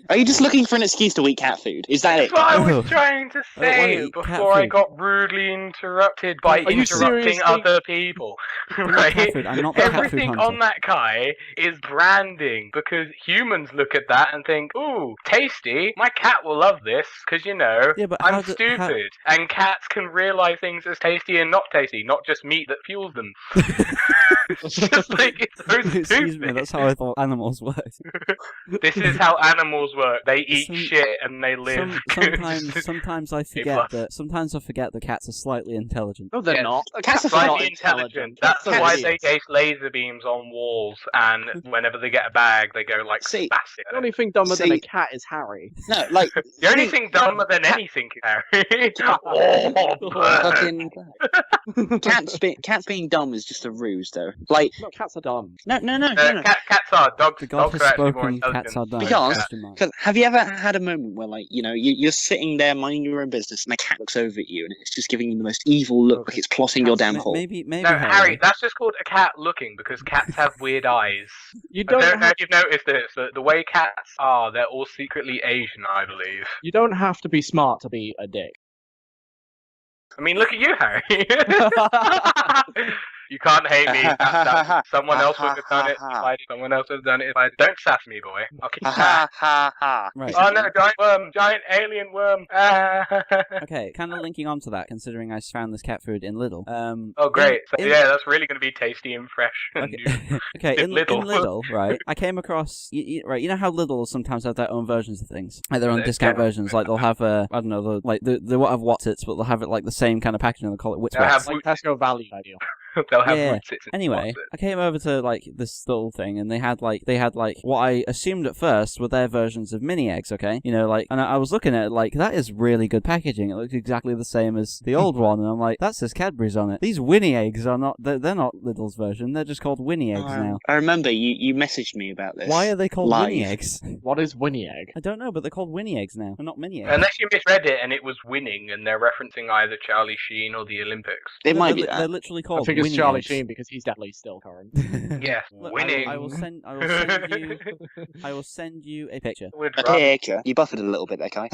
Are you just looking for an excuse to eat cat food? Is that it? That's what I Oh. was trying to I don't wanna say eat cat before I food. got rudely interrupted by Are you interrupting seriously- other people. I'm not cat Right? food. I'm not the cat food Everything hunter. on that Kai is branding because humans look at that and think, ooh, tasty, my cat will love this because, Yeah, but I'm how do- stupid. how- And cats can realize things as tasty and not tasty, not just meat that fuels them. It's just like, it's so Excuse me, stupid. that's how I thought animals worked. This is how animals work. They eat Some- shit and they live. Sometimes I forget that cats are slightly intelligent. No, they're Yes. not. Cats are not Slightly intelligent. That's Cats are why idiots. they gaze laser beams on walls, and whenever they get a bag, they go like See, spastic. The only thing dumber than See- a cat is Harry. No, like The only thing dumber than anything, Harry. Oh, burn. fucking cats being dumb is just a ruse, though. Like No, cats are dumb. no. Cats are dogs. The god Dogs has are actually more spoken, intelligent. cats are dumb. Because- Question mark. Because have you ever had a moment where, like, you're sitting there minding your own business and a cat looks over at you and it's just giving you the most evil look, like it's plotting your downfall? Maybe No, Harry, that's just called a cat looking because cats have weird eyes. You I don't don't know have, if you've noticed this, but the way cats are, they're all secretly Asian, I believe. you don't have to be smart to be a dick. I mean, look at you, Harry. You can't hate me. Someone else would have done it. If I, someone else would have done it. If I don't sass me, boy. I'll kick you Ha back. ha ha. Right. Oh no, giant worm, giant alien worm. Okay, kind of linking on to that, considering I found this cat food in Lidl. Oh great! So in- yeah, that's really going to be tasty and fresh. And new. Okay, okay. In Lidl. Lidl, right? I came across, right? You know how Lidl sometimes have their own versions of things, like their own Yeah. discount versions. Like they'll have I don't know, they won't have Wotsits, but they'll have it like the same kind of packaging. They'll call it Wits They'll have Wets. Like Tesco value ideal. They'll have Yeah. roots. Anyway, I came over to like this little thing, and they had like what I assumed at first were their versions of mini eggs. Okay, and I was looking at it like that is really good packaging. It looks exactly the same as the old one, and I'm like, that says Cadbury's on it. These Winnie eggs are not. They're not Lidl's version. They're just called Winnie eggs now. I remember you messaged me about this. Why are they called live. Winnie eggs? What is Winnie egg? I don't know, but they're called Winnie eggs now, and not mini eggs. Unless you misread it and it was winning, and they're referencing either Charlie Sheen or the Olympics. It might be They're that. literally I called think it's Winnie Charlie eggs. Sheen because he's definitely still current. Yes, Look, winning. I will send you a picture. Would A rather- picture. You buffered a little bit there, Kai.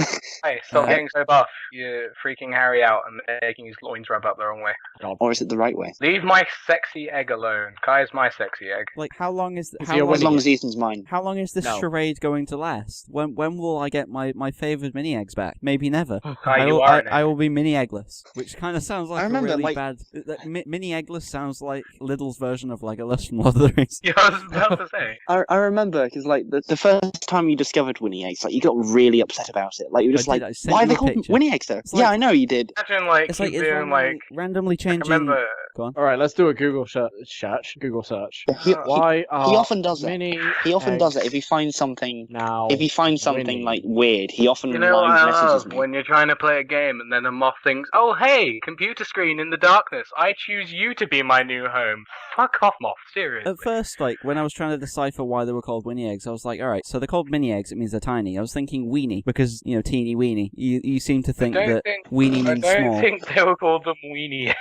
Hey, stop getting so buff. You're freaking Harry out and making his loins rub up the wrong way. Or is it the right way? Leave my sexy egg alone. Kai's my sexy egg. Like, how long is Is how he a long, As long as Ethan's mine. how long is this No. charade going to last? When will I get my favoured mini eggs back? Maybe never. Kai, you are an egg. I will be mini eggless, which kind of sounds like I remember, a really like- bad. Mini eggless sounds like Lidl's version of Legolas from Lord of the Rings. Yeah, I was about to say. I remember because like the first time you discovered Winnie eggs, like you got really upset about it. Like you were just I did, like, I sent why are you they a called picture. Winnie eggs though? It's Yeah, like- I know you did. Imagine like It's like keep it's doing like. randomly I changing. remember. Go on. All right, let's do a Google search. Google search. He Why are he often does it. mini He often does it eggs if he finds something. now? If he finds something Winnie? like weird, he often You know what I messages love? me. When you're trying to play a game and then a moth thinks, oh hey, computer screen in the darkness, I choose you to be my new home. Fuck off, moth, seriously. At first, like, when I was trying to decipher why they were called Winnie eggs, I was like, alright, so they're called mini eggs, it means they're tiny. I was thinking weenie, because, you know, teeny weenie. You seem to think that weenie means I don't small. think they were called them weenie.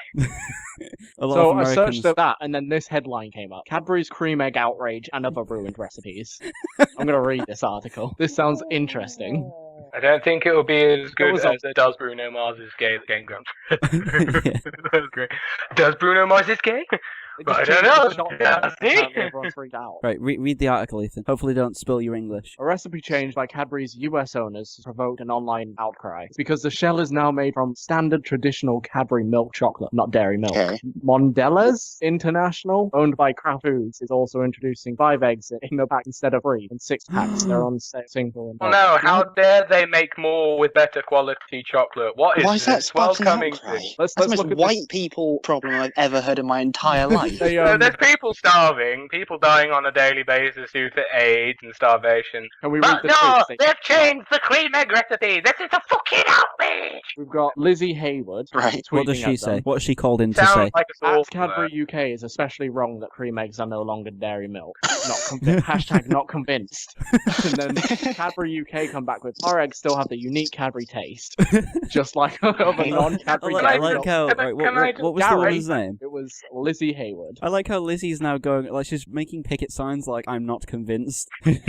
A lot So of I Americans... searched that, and then this headline came up: Cadbury's cream egg outrage and other ruined recipes. I'm gonna read this article. This sounds interesting. I don't think it will be as good was as it does Bruno Mars's Game Grumps. Yeah. That's great. Does Bruno Mars is gay? They But I just don't changed the know. shot Yeah, down, see? apparently everyone's freaked out. Right, read the article, Ethan. Hopefully don't spill your English. A recipe change by Cadbury's US owners has provoked an online outcry. It's because the shell is now made from standard traditional Cadbury milk chocolate, not dairy milk. Okay. Mondelez International, owned by Kraft Foods, is also introducing 5 eggs in a pack instead of 3, and 6 packs. They're on sale single and Oh no, how dare they make more with better quality chocolate? What is Why is that this? sparking an Welcoming outcry? to- Let's That's the look most at white this. people problem I've ever heard in my entire life. They, So there's people starving, people dying on a daily basis due to AIDS and starvation. can we read But the no, tweets? they've changed the cream egg recipe. This is a fucking outrage. We've got Lizzie Hayward. Right. What does tweeting she at say? them. What has she called in to Sounds say? like a At source. Cadbury UK is especially wrong that cream eggs are no longer dairy milk. Not hashtag not convinced. And then Cadbury UK come back with our eggs still have the unique Cadbury taste, just like other non-Cadbury I dairy like milk. how. Can I- Right, can I what was the Gary? woman's name? It was Lizzie Hayward. I like how Lizzie's now going, like, she's making picket signs like, I'm not convinced. Can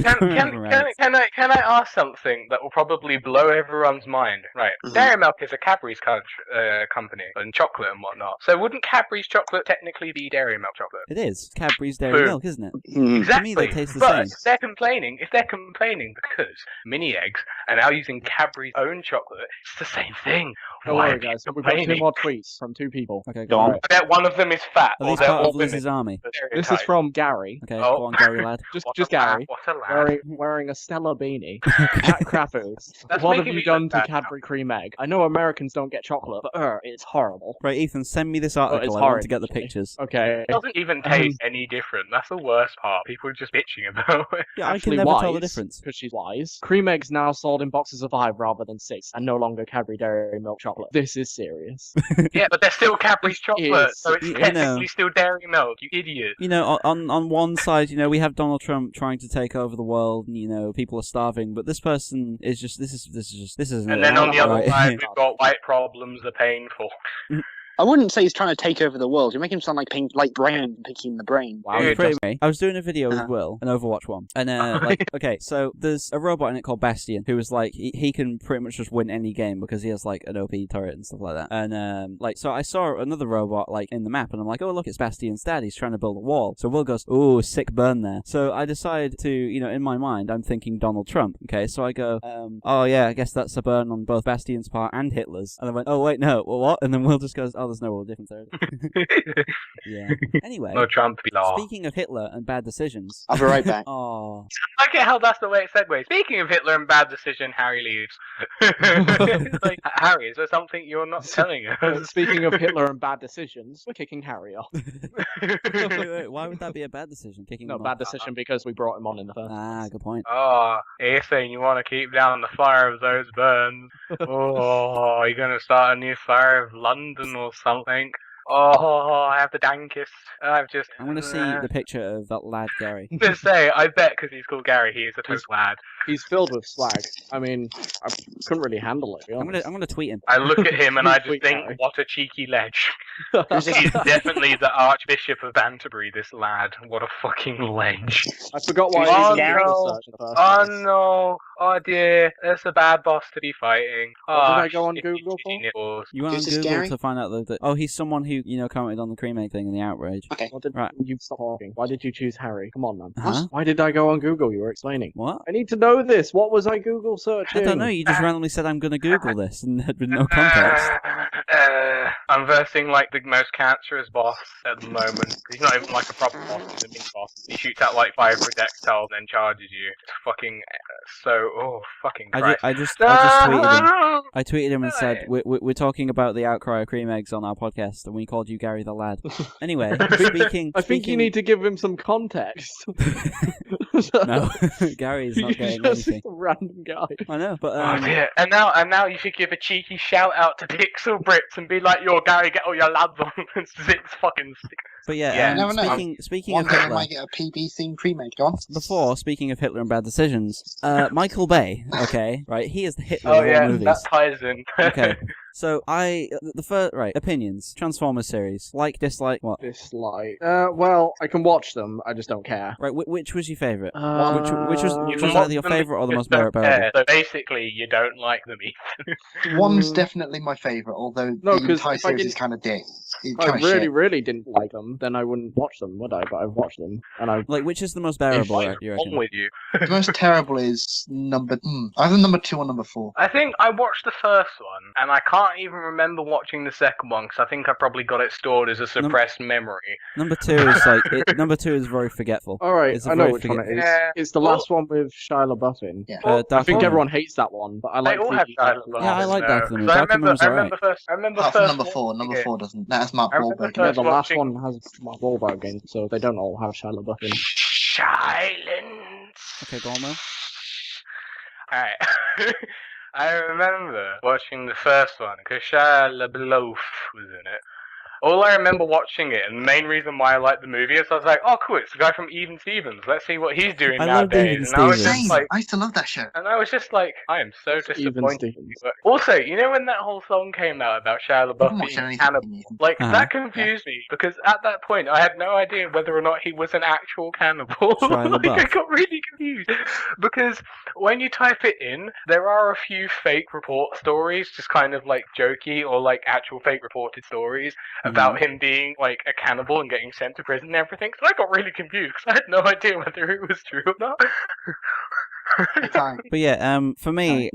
I ask something that will probably blow everyone's mind? Right, Mhm. Dairy Milk is a Cadbury's company and chocolate and whatnot. So wouldn't Cadbury's chocolate technically be Dairy Milk chocolate? It is. Cadbury's Dairy Boom. Milk, isn't it? Hmm. Exactly. they taste the but same. if they're complaining because mini eggs are now using Cadbury's own chocolate, it's the same thing. Don't Why worry, are people guys. We've got 2 complaining? more tweets from 2 people. Okay, Go on. right. I bet one of them is fat, Are or these they're part all of Lizzie's women. army? This is from Gary. Okay, Oh. go on, Gary lad. Just Gary. What a lad. Wearing a Stella beanie at Kraft Foods. That's What have making you me done look to bad now. Cadbury cream egg? I know Americans don't get chocolate, but it's horrible. Right, Ethan, send me this article. it's I want horrid, to get the actually. pictures. Okay. It doesn't even taste any different. That's the worst part. People are just bitching about it. Yeah, I Actually can never wise, tell the difference. because she's wise. Cream eggs now sold in boxes of 5 rather than 6, and no longer Cadbury Dairy Milk chocolate. This is serious. Yeah, but they're still Cadbury's chocolate, so it's you know. technically still dairy milk, you idiot. You know, on one side, you know, we have Donald Trump trying to take over the world, and, you know, people are starving, but this person is just, this is And then on the other right. side, we've got white problems are painful. I wouldn't say he's trying to take over the world. You make him sound like Brain picking the brain. Wow. Dude, Pretty much. I was doing a video with Uh-huh. Will, an Overwatch one, and like, okay, so there's a robot in it called Bastion, who is like, he can pretty much just win any game because he has like an OP turret and stuff like that. And like, so I saw another robot like in the map, and I'm like, oh look, it's Bastion's dad. He's trying to build a wall. So Will goes, oh, sick burn there. So I decide to, you know, in my mind, I'm thinking Donald Trump. Okay, so I go, oh yeah, I guess that's a burn on both Bastion's part and Hitler's. And I went, oh wait, no, well, what? And then Will just goes, oh, there's no real difference there. Yeah. Anyway, No Trump law. speaking of Hitler and bad decisions. I'll be right back. Oh, I get how that's the way it segues. Speaking of Hitler and bad decision, Harry leaves. It's like, Harry, is there something you're not telling us? Speaking of Hitler and bad decisions, we're kicking Harry off. wait, why would that be a bad decision? Kicking No, him bad off? decision because we brought him on in the first Ah, place. good point. Oh, Ethan, you want to keep down the fire of those burns? Oh, you're going to start a new fire of London or something? Oh, I have the dankest. I've just... I'm gonna see the picture of that lad Gary. Just say, I bet because he's called Gary, he is a total lad. He's filled with swag. I mean, I couldn't really handle it. to be I'm honest. gonna tweet him. I look at him and I just Sweet think, Gary. what a cheeky ledge. He's definitely the Archbishop of Banterbury, this lad. What a fucking ledge. I forgot why Oh, I did no. Google search in the first Oh place. no! Oh dear, there's a bad boss to be fighting. What did Oh, I go on shitty, Google shitty for? nipples. You went on Who's this, Google Gary? to find out that oh, he's someone who commented on the creme egg thing and the outrage. Okay. What did Right. you stop talking? Why did you choose Harry? Come on, man. Huh? Why did I go on Google? You were explaining. What? I need to know this. What was I Google searching? I don't know. You just randomly said I'm gonna Google this and had with no context. I'm versing like the most cancerous boss at the moment. He's not even like a proper boss, he's a mini boss. He shoots out like 5 projectiles and then charges you. It's fucking fucking Christ. I just tweeted him. I tweeted him and said we're talking about the outcry of cream eggs on our podcast, and we called you Gary the Lad. Anyway, I think you need to give him some context. No, Gary's not getting just anything. a random guy. I know, but Oh dear. And now you should give a cheeky shout out to PixelBritz and be like, "Yo, Gary, get all your lads on and six fucking stick." but yeah. Yeah. You never know. Speaking One of day I Hitler, might get a PB themed pre-made. Go on. before speaking of Hitler and bad decisions, Michael Bay, okay, right? He is the Hitler Oh of all yeah, movies. that ties in. Okay. So the first opinions Transformers series, like, dislike, what? Dislike. Well, I can watch them. I just don't care. Right, which was your favourite? Which Which was either your favourite or the most bearable? So basically, you don't like them either. One's definitely my favourite, although No, the 'cause entire if I series didn't- is kind of dick. If I really didn't like them, then I wouldn't watch them, would I? But I've watched them, and I. Like, which is the most bearable? What's You wrong reckon? with you? The most terrible is either number 2 or number 4. I think I watched the first one, and I can't even remember watching the second one because I think I probably got it stored as a suppressed memory. Number 2 is number 2 is very forgetful. All right, It's a I know very which one it is. Yeah. It's the last one with Shia LaBeouf in. Yeah. Well, Dark I think Knight. everyone hates that one, but I They like all the. have Shia LaBeouf. Yeah, I like Dark of the Moon. 'Cause Dark of the Moon was I alright. remember Apart first from number 4. Number 4 doesn't. That's Mark I remember Wahlberg. Yeah, the last watching- one has Mark Wahlberg in, so they don't all have Shia LaBeouf in. Silence. Okay, go on, Mo. Alright. I remember watching the first one because Shia LaBeouf was in it. All I remember watching it, and the main reason why I liked the movie is I was like, oh cool, it's the guy from Even Stevens. Let's see what he's doing I loved nowadays. Even And I was Stevens. just Same. like, I used to love that show. I am so disappointed. Stevens. But also, you know when that whole song came out about Shia I haven't LaBeouf watched being anything. cannibal? Like, Uh-huh. that confused me, because at that point, I had no idea whether or not he was an actual cannibal. Shia Like, I LaBeouf. got really confused. Because when you type it in, there are a few fake report stories, just kind of like jokey, or like actual fake reported stories about him being like a cannibal and getting sent to prison and everything. So I got really confused, because I had no idea whether it was true or not. But yeah, for me,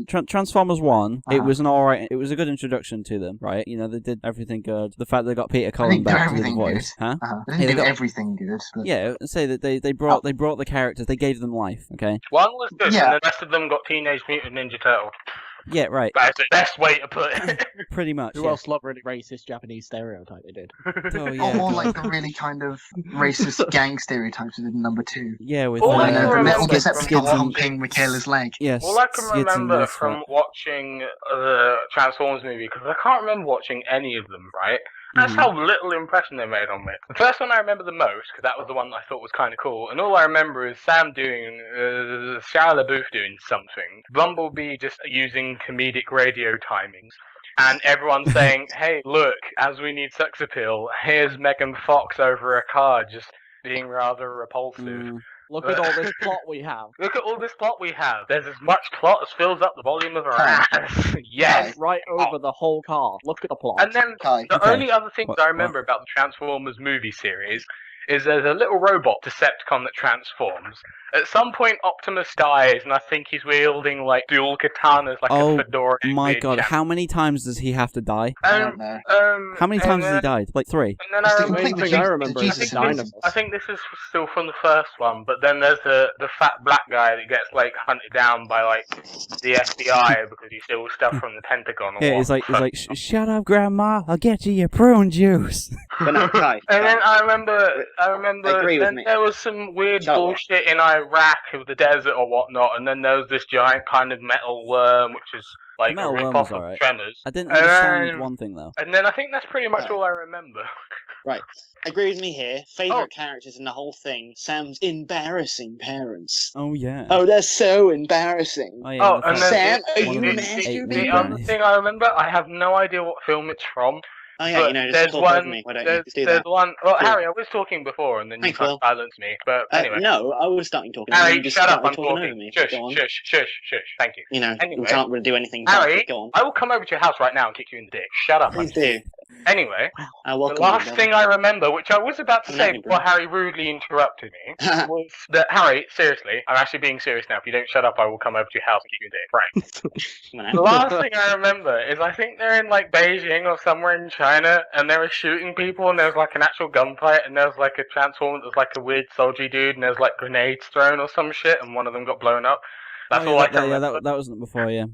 Transformers 1, it was an alright, it was a good introduction to them, right? You know, they did everything good. The fact they got Peter I Cullen think they're back to do the everything voice, good. huh? They Yeah, didn't they do got- everything good. But... Yeah, say that they brought the characters, they gave them life, okay? One was good, Yeah. and the rest of them got Teenage Mutant Ninja Turtle. Yeah, right, That's the best way to put it. pretty much. Who Yeah. else loved really racist Japanese stereotype they did? Oh, Or yeah. more like the really kind of racist gang stereotypes in number 2. Yeah, with All I When can the remember metal from Decepticon watching- humping Michaela's leg. Yes. All I can Skids and remember this, from right. watching the Transformers movie, because I can't remember watching any of them, right? That's Mhm. how little impression they made on me. The first one I remember the most, because that was the one I thought was kind of cool, and all I remember is Sam doing, Shia LaBeouf doing something, Bumblebee just using comedic radio timings, and everyone saying, hey, look, as we need sex appeal, here's Megan Fox over a car just being rather repulsive. Mm. Look at all this plot we have. Look at all this plot we have. There's as much plot as fills up the volume of our ass. Yes. Right over the whole car. Look at the plot. And then Kai. the Okay. only other things What- I remember about the Transformers movie series is there's a little robot Decepticon that transforms. At some point, Optimus dies, and I think he's wielding like dual katanas, like Oh, a fedora. My image. god, how many times does he have to die? I don't know. How many times has he died? Like 3? And then I It's the remember, main complete thing I the remember is Jesus the and dynamo. I think this is still from the first one, but then there's the fat black guy that gets like hunted down by like the FBI because he steals stuff from the Pentagon. Or Yeah, what. it's like, shut up, Grandma, I'll get you your prune juice. But no, Kai. And then Kai. I remember Agree with then me. there was some weird Shut up. bullshit in Iraq of the desert or whatnot, and then there was this giant kind of metal worm, which is like a Metal worm rip-off was of alright. Tremors. I didn't And understand then- one thing though. And then I think that's pretty much Right. all I remember. Agree with me here. Favorite Oh. characters in the whole thing. Sam's embarrassing parents. Oh yeah. Oh, they're so embarrassing. Oh, yeah, Oh, the and fact- then Sam, are one you of them mad, ate you meat big the bunnies. other thing I remember, I have no idea what film it's from, Oh yeah, But just there's talk one. over me. Why don't you just do There's that? one. Well, Sure. Harry, I was talking before, and then you Thanks, kind of Will. silenced me. But anyway, No, I was starting talking. and Harry, you just shut up! started I'm talking over talking. me. Shush, Go on. shush, shush, shush. Thank you. You Anyway, can't really do anything. About Harry, it. Go on. I will come over to your house right now and kick you in the dick. Shut up! Please do. Anyway, I the welcome last you, thing I remember, which I was about to Come say at me, before bro. Harry rudely interrupted me, was that Harry, seriously, I'm actually being serious now. If you don't shut up, I will come over to your house and kick you in the dick. Right. Come on The out. last thing I remember is I think they're in like Beijing or somewhere in China, and they were shooting people, and there was like an actual gunfight, and there was like a transformer that was like a weird soldier dude, and there was like grenades thrown or some shit, and one of them got blown up. That's all I can remember. That wasn't before, yeah.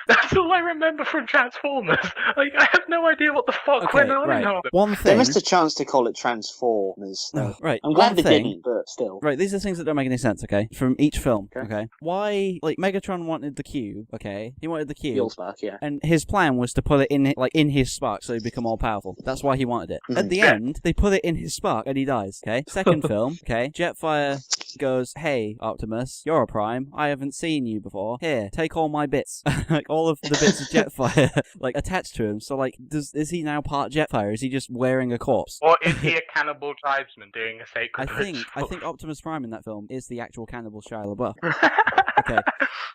That's all I remember from Transformers. Like, I have no idea what the fuck went on in all of them. One They thing. missed a chance to call it Transformers. though. Right. I'm glad one they thing. didn't, but still. Right, these are things that don't make any sense, okay? From each film, Okay. okay? Why, like, Megatron wanted the cube, okay? He wanted the cube. Fuel spark, yeah. And his plan was to put it in his spark so he'd become all powerful. That's why he wanted it. At the Yeah. end, they put it in his spark and he dies, okay? Second film, okay? Jetfire goes, hey, Optimus, you're a Prime. I haven't seen you before. Here, take all my bits. Like, all of the bits of Jetfire, like, attached to him. So, like, is he now part Jetfire? Is he just wearing a corpse? Or is he a cannibal tribesman doing a sacred I think Optimus Prime in that film is the actual cannibal Shia LaBeouf. Okay.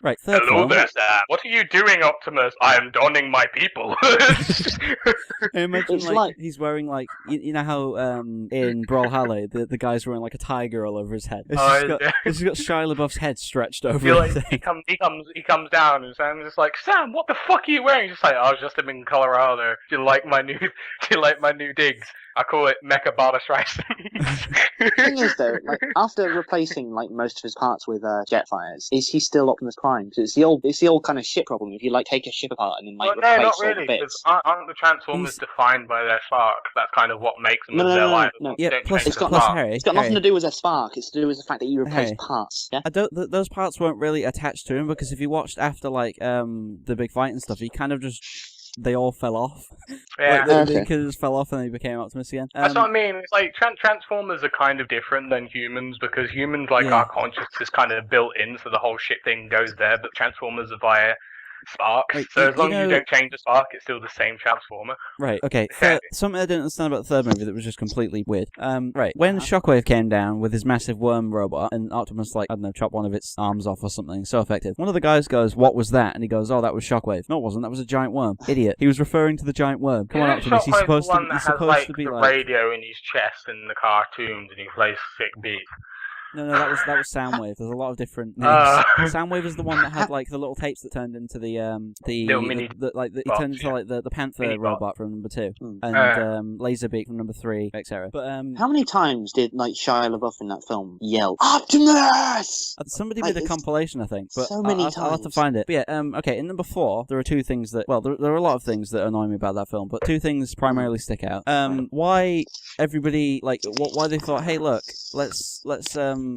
Right, third Hello film. there, Sam. What are you doing, Optimus? I am donning my people. I imagine It's like, like- he's wearing like you know how in Brawlhalla the guy's wearing like a tiger all over his head. This has got Shia LaBeouf's head stretched over feel like his he head. comes down and Sam's just like, Sam, what the fuck are you wearing? He's just like, I was just in Colorado. Do you like my new digs? I call it Mecha Barter Strikes. The thing is, though, like after replacing like most of his parts with Jetfires, is he still Optimus Prime? Because it's the old kind of ship problem. If you like take a ship apart and then like Well, no, replace not all really. the Because bits. aren't the Transformers defined by their spark? That's kind of what makes them No, as no, their no, life. no. Yeah, Don't plus- change It's the got plus spark. Harry. It's got nothing Harry. to do with their spark. It's to do with the fact that you replace Harry. parts. Yeah. I don't. Those parts weren't really attached to him because if you watched after like the big fight and stuff, he kind of just they all fell off. Yeah. Like, Okay. they kind of just fell off and they became Optimus again. That's what I mean. It's like Transformers are kind of different than humans because humans, like Yeah. our consciousness, is kind of built in, so the whole shit thing goes there. But Transformers are via spark. Like, So as long as know- you don't change the spark, it's still the same Transformer. Right, okay. Okay. Something I didn't understand about the third movie that was just completely weird. Right, when Shockwave came down with his massive worm robot and Optimus, like, I don't know, chopped one of its arms off or something, so effective. One of the guys goes, what was that? And he goes, oh, that was Shockwave. No, it wasn't, that was a giant worm. Idiot. He was referring to the giant worm. Come on, Isn't Optimus, he's Shockwave's supposed the one to, that he's has, supposed like, to be the like... radio in his chest in the cartoons and he plays sick beat. No, that was Soundwave. There's a lot of different names. Soundwave is the one that had like the little tapes that turned into the Little mini he box, turned into yeah. like the Panther Mini box. robot from number 2 Hmm. and Laserbeak from number 3, etc. But How many times did like Shia LaBeouf in that film yell Optimus? somebody Like, made a it's compilation, I think, but so many I'll have to times. find it. But yeah, okay. In number 4, there are two things that there are a lot of things that annoy me about that film, but two things primarily stick out. Why everybody like why they thought, hey, look, let's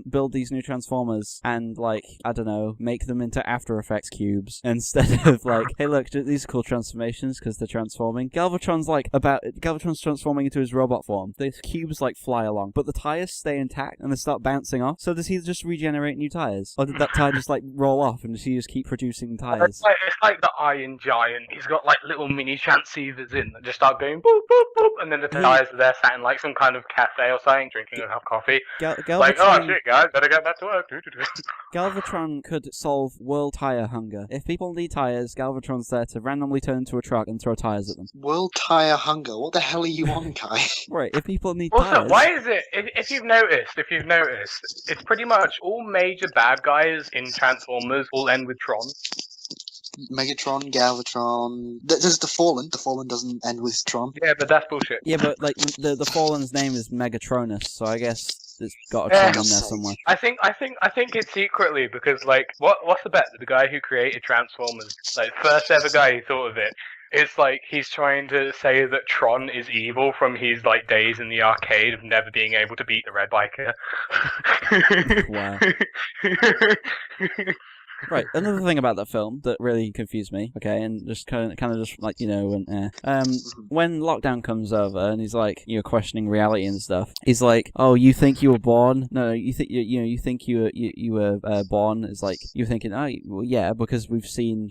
build these new Transformers and like I don't know, make them into After Effects cubes instead of like, hey, look, these are cool transformations because they're transforming. Galvatron's transforming into his robot form. The cubes like fly along, but the tires stay intact and they start bouncing off. So does he just regenerate new tires, or did that tire just like roll off and does he just keep producing tires? It's like the Iron Giant. He's got like little mini transceivers in that just start going boop boop boop, and then the tires are there sat in like some kind of cafe or something, drinking a cup of coffee. Like, oh shit, guys, better get back to work. Galvatron could solve world tire hunger. If people need tires, Galvatron's there to randomly turn into a truck and throw tires at them. World tire hunger. What the hell are you on, Kai? Right, if people need Also, tires... why is it? If you've noticed, it's pretty much all major bad guys in Transformers all end with Tron. Megatron, Galvatron. There's the Fallen. The Fallen doesn't end with Tron. Yeah, but that's bullshit. Yeah, but like the Fallen's name is Megatronus, so I guess it's got a Tron in there somewhere. I think it's secretly because like what's the bet that the guy who created Transformers, like first ever guy who thought of it, it's like he's trying to say that Tron is evil from his like days in the arcade of never being able to beat the red biker. Wow. Right. Another thing about that film that really confused me, okay, and just kind of just like, you know, when Lockdown comes over and he's like, you're questioning reality and stuff, he's like, oh, you think you were born? No, you think you think you were born. It's like you're thinking, oh, well, yeah, because we've seen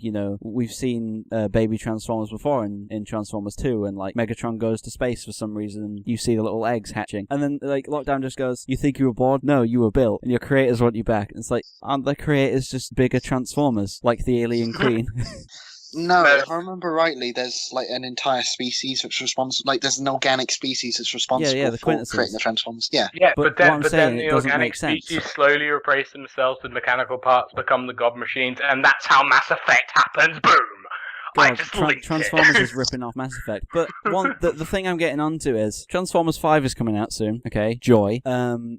baby Transformers before in Transformers 2, and like Megatron goes to space for some reason, and you see the little eggs hatching, and then like Lockdown just goes, you think you were born? No, you were built, and your creators want you back. And it's like, aren't the creators just bigger Transformers, like the Alien Queen? No, if I remember rightly, there's like an entire species that's responsible. Like, there's an organic species that's responsible the for quintessence. creating the Transformers. Yeah. Yeah, But but what I'm then saying, it the doesn't organic make sense. species slowly replace themselves with mechanical parts, become the God machines, and that's how Mass Effect happens. Boom! I God, just linked Transformers it. is ripping off Mass Effect. But the thing I'm getting onto is Transformers 5 is coming out soon. Okay, joy. Oh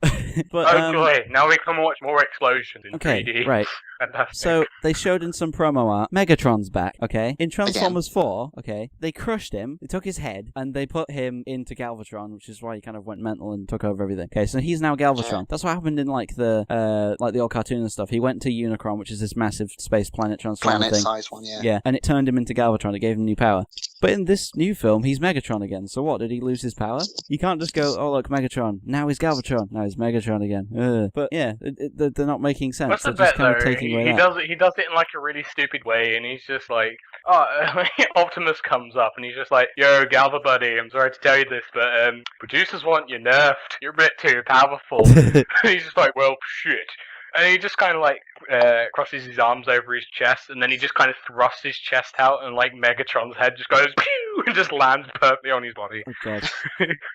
joy! Now we can watch more explosions in 3D. Right. Fantastic. So they showed in some promo art, Megatron's back, okay? In Transformers 4, okay, they crushed him, they took his head, and they put him into Galvatron, which is why he kind of went mental and took over everything. Okay, so he's now Galvatron. That's what happened in like the old cartoon and stuff. He went to Unicron, which is this massive space planet transformer thing. Planet-sized one, yeah. Yeah, and it turned him into Galvatron. It gave him new power. But in this new film, he's Megatron again. So what? Did he lose his power? You can't just go, oh look, Megatron. Now he's Galvatron. Now he's Megatron again. But yeah, they're not making sense. What's the They're just bet kind of though? taking away He that. does it in like a really stupid way, and he's just like, oh, Optimus comes up, and he's just like, yo, Galva buddy, I'm sorry to tell you this, but producers want you nerfed. You're a bit too powerful. And he's just like, well, shit. And he just kind of like crosses his arms over his chest, and then he just kind of thrusts his chest out, and like Megatron's head just goes pew and just lands perfectly on his body. Oh god.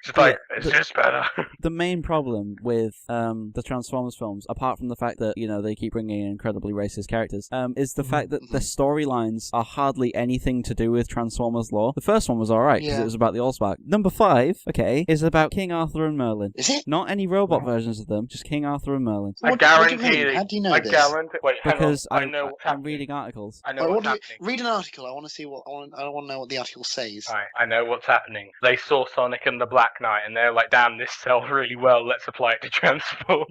Just like, it's just better. The main problem with the Transformers films, apart from the fact that, you know, they keep bringing in incredibly racist characters, is the fact that the storylines are hardly anything to do with Transformers lore. The first one was alright, because it was about the Allspark. Number 5, okay, is about King Arthur and Merlin. Is it? Not any robot versions of them, just King Arthur and Merlin. I What do you guarantee mean? that. How do you know I this? guarantee. Wait, hang Because on. I know what's I'm happening. reading articles. I know Right, what's what do happening. read an article. I want to see what I want to know what the article says. Right, I know what's happening. They saw Sonic and the Black Knight, and they're like, damn, this sells really well, let's apply it to Transformers.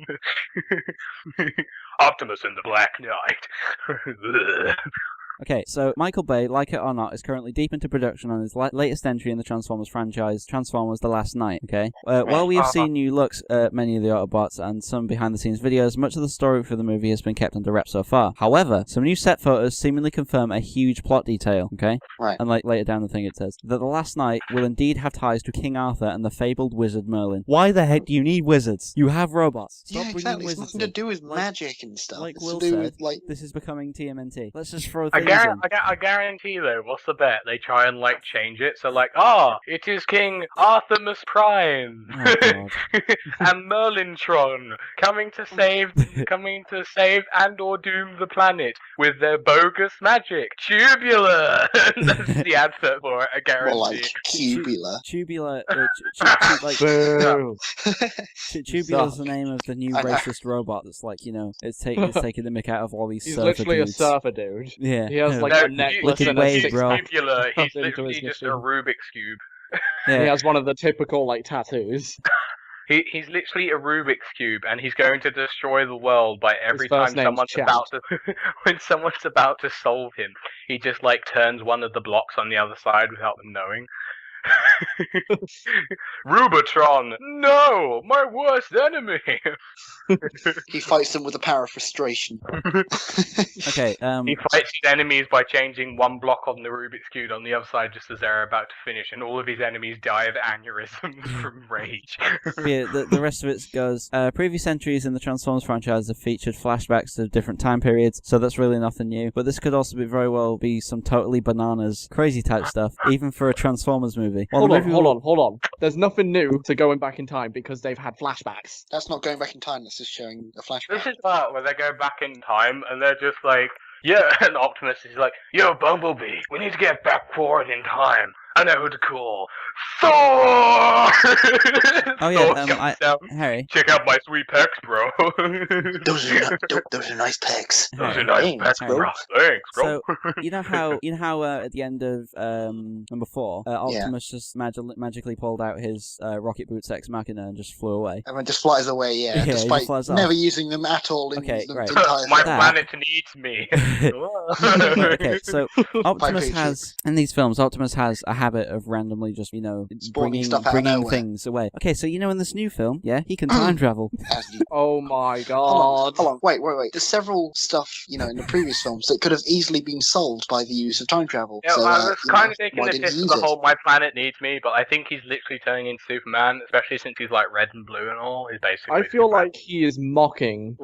Optimus and the Black Knight. Okay, so Michael Bay, like it or not, is currently deep into production on his latest entry in the Transformers franchise, Transformers The Last Knight, okay? While we have seen new looks at many of the Autobots and some behind-the-scenes videos, much of the story for the movie has been kept under wraps so far. However, some new set photos seemingly confirm a huge plot detail, okay? Right. And like later down the thing it says, that The Last Knight will indeed have ties to King Arthur and the fabled wizard Merlin. Why the heck do you need wizards? You have robots. Stop Yeah, bringing exactly. It's wizards nothing to in. do with magic and stuff. Like it's Will to do said, with like. this is becoming TMNT. Let's just throw I things in. guarantee though, what's the bet? They try and like change it, so like, it is King Arthemus Prime Oh, God. and Merlintron coming to save and or doom the planet with their bogus magic. Tubular. That's the advert for it. I guarantee. More like cubular. Tubular, like Boo. Tubular's the name of the new I know. racist robot that's like, you know, it's taking the mick out of all these He's surfer literally dudes. a surfer dude. Yeah. He has like No, a necklace Look at and a Wade, six bro. pack. Tubular. He's into his literally just a machine. Rubik's cube. Yeah. He has one of the typical like tattoos. He's literally a Rubik's cube, and he's going to destroy the world by every His time first name's someone's Chad. about to when someone's about to solve him. He just like turns one of the blocks on the other side without them knowing. Rubatron, no, my worst enemy. He fights them with the power of frustration. Okay, He fights his enemies by changing one block on the Rubik's Cube on the other side just as they're about to finish, and all of his enemies die of aneurysms from rage. yeah, the rest of it goes, previous entries in the Transformers franchise have featured flashbacks to different time periods, so that's really nothing new, but this could also very well be some totally bananas, crazy type stuff, even for a Transformers movie. Well, Hold on. There's nothing new to going back in time because they've had flashbacks. That's not going back in time. That's just showing a flashback. This is part where they go back in time and they're just like, yeah, and Optimus is like, yo, Bumblebee, we need to get back forward in time. I know who to call. Thor! Oh yeah, Harry. Check out my sweet pecs, bro. Those are nice pecs. Those are nice pecs, bro. Thanks, bro. So you know how at the end of number 4, Optimus just magically pulled out his rocket boots ex machina and just flew away. And it just flies away, yeah. Yeah, despite flies off. never using them at all in Okay, the right. entire My film. planet needs me. Okay, so Optimus has in these films, Optimus has a habit of randomly just Spawning stuff out of bringing nowhere. things away. Okay, so in this new film, yeah, he can time travel. Oh my god. Hold on, wait. There's several stuff, in the previous films that could have easily been solved by the use of time travel. Yeah, so, I was kind of taking why the didn't piss he of use the whole "my planet needs me," but I think he's literally turning into Superman, especially since he's like red and blue and all. He's basically. I feel Superman. like he is mocking,